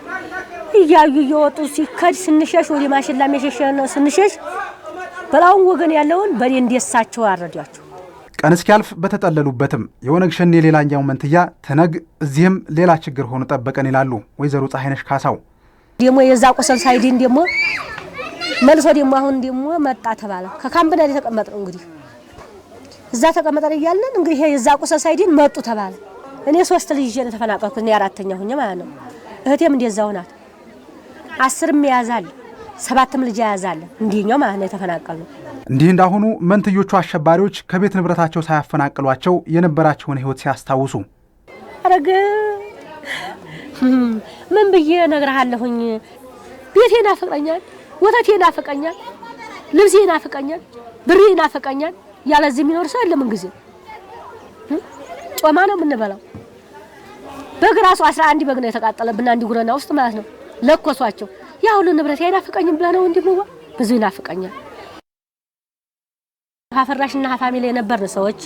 እያዩ እየወጡ ሲከድ ስንሸሽ ወዲ ማሽላ መሸሸን ስንሸሽ በላውን ወገን ያለውን በዴ እንደሳቸው አረዷቸው። ቀን እስኪያልፍ በተጠለሉበትም የኦነግ ሸኔ ሌላኛው መንትያ ትነግ እዚህም ሌላ ችግር ሆኖ ጠበቀን ይላሉ ወይዘሮ ፀሐይነሽ ካሳው። ደሞ የዛ ቆሰል ሳይዲን ደሞ መልሶ ደሞ አሁን ደሞ መጣ ተባለ። ከካምፕና የተቀመጠው እንግዲህ እዛ ተቀመጠን እያለን እንግዲህ የዛ ቆሰል ሳይዲን መጡ ተባለ። እኔ 3 ልጅ ይዤ ተፈናቀልኩ። እኔ 4ኛ ሆኜ ማለት ነው። እህቴም እንደዛው ናት። 10ም ያዛል 7ም ልጅ ያዛል እንዲኛው ማለት ነው የተፈናቀለው። እንዲህ እንዳሁኑ መንትዮቹ አሸባሪዎች ከቤት ንብረታቸው ሳያፈናቅሏቸው የነበራቸውን ህይወት ሲያስታውሱ አረገ ምን ብዬ ነግርሃለሁኝ? ቤቴ ናፍቀኛል፣ ወተቴ ናፍቀኛል፣ ልብሴ ናፍቀኛል፣ ብሬ ናፍቀኛል። ያለዚህ የሚኖር ሰው የለም። ጊዜ ጮማ ነው የምንበላው። በግ ራሱ 11 በግ ነው የተቃጠለብን አንድ ጉረና ውስጥ ማለት ነው። ለኮሷቸው ያ ሁሉ ንብረት አይናፍቀኝም ብላ ነው እንዲምዋ ብዙ ይናፍቀኛል። ሀፈራሽና ፋሚሊ የነበርን ሰዎች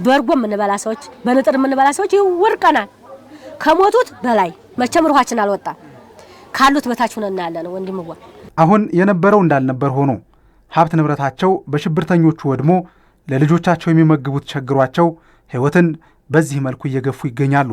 በርጎ የምንበላ ሰዎች በንጥር የምንበላ ሰዎች ይወርቀናል። ከሞቱት በላይ መቼም ሩሃችን አልወጣም። ካሉት በታች ሆነና ያለ ነው ወንድምዋ። አሁን የነበረው እንዳልነበር ሆኖ ሀብት ንብረታቸው በሽብርተኞቹ ወድሞ ለልጆቻቸው የሚመግቡት ቸግሯቸው ህይወትን በዚህ መልኩ እየገፉ ይገኛሉ።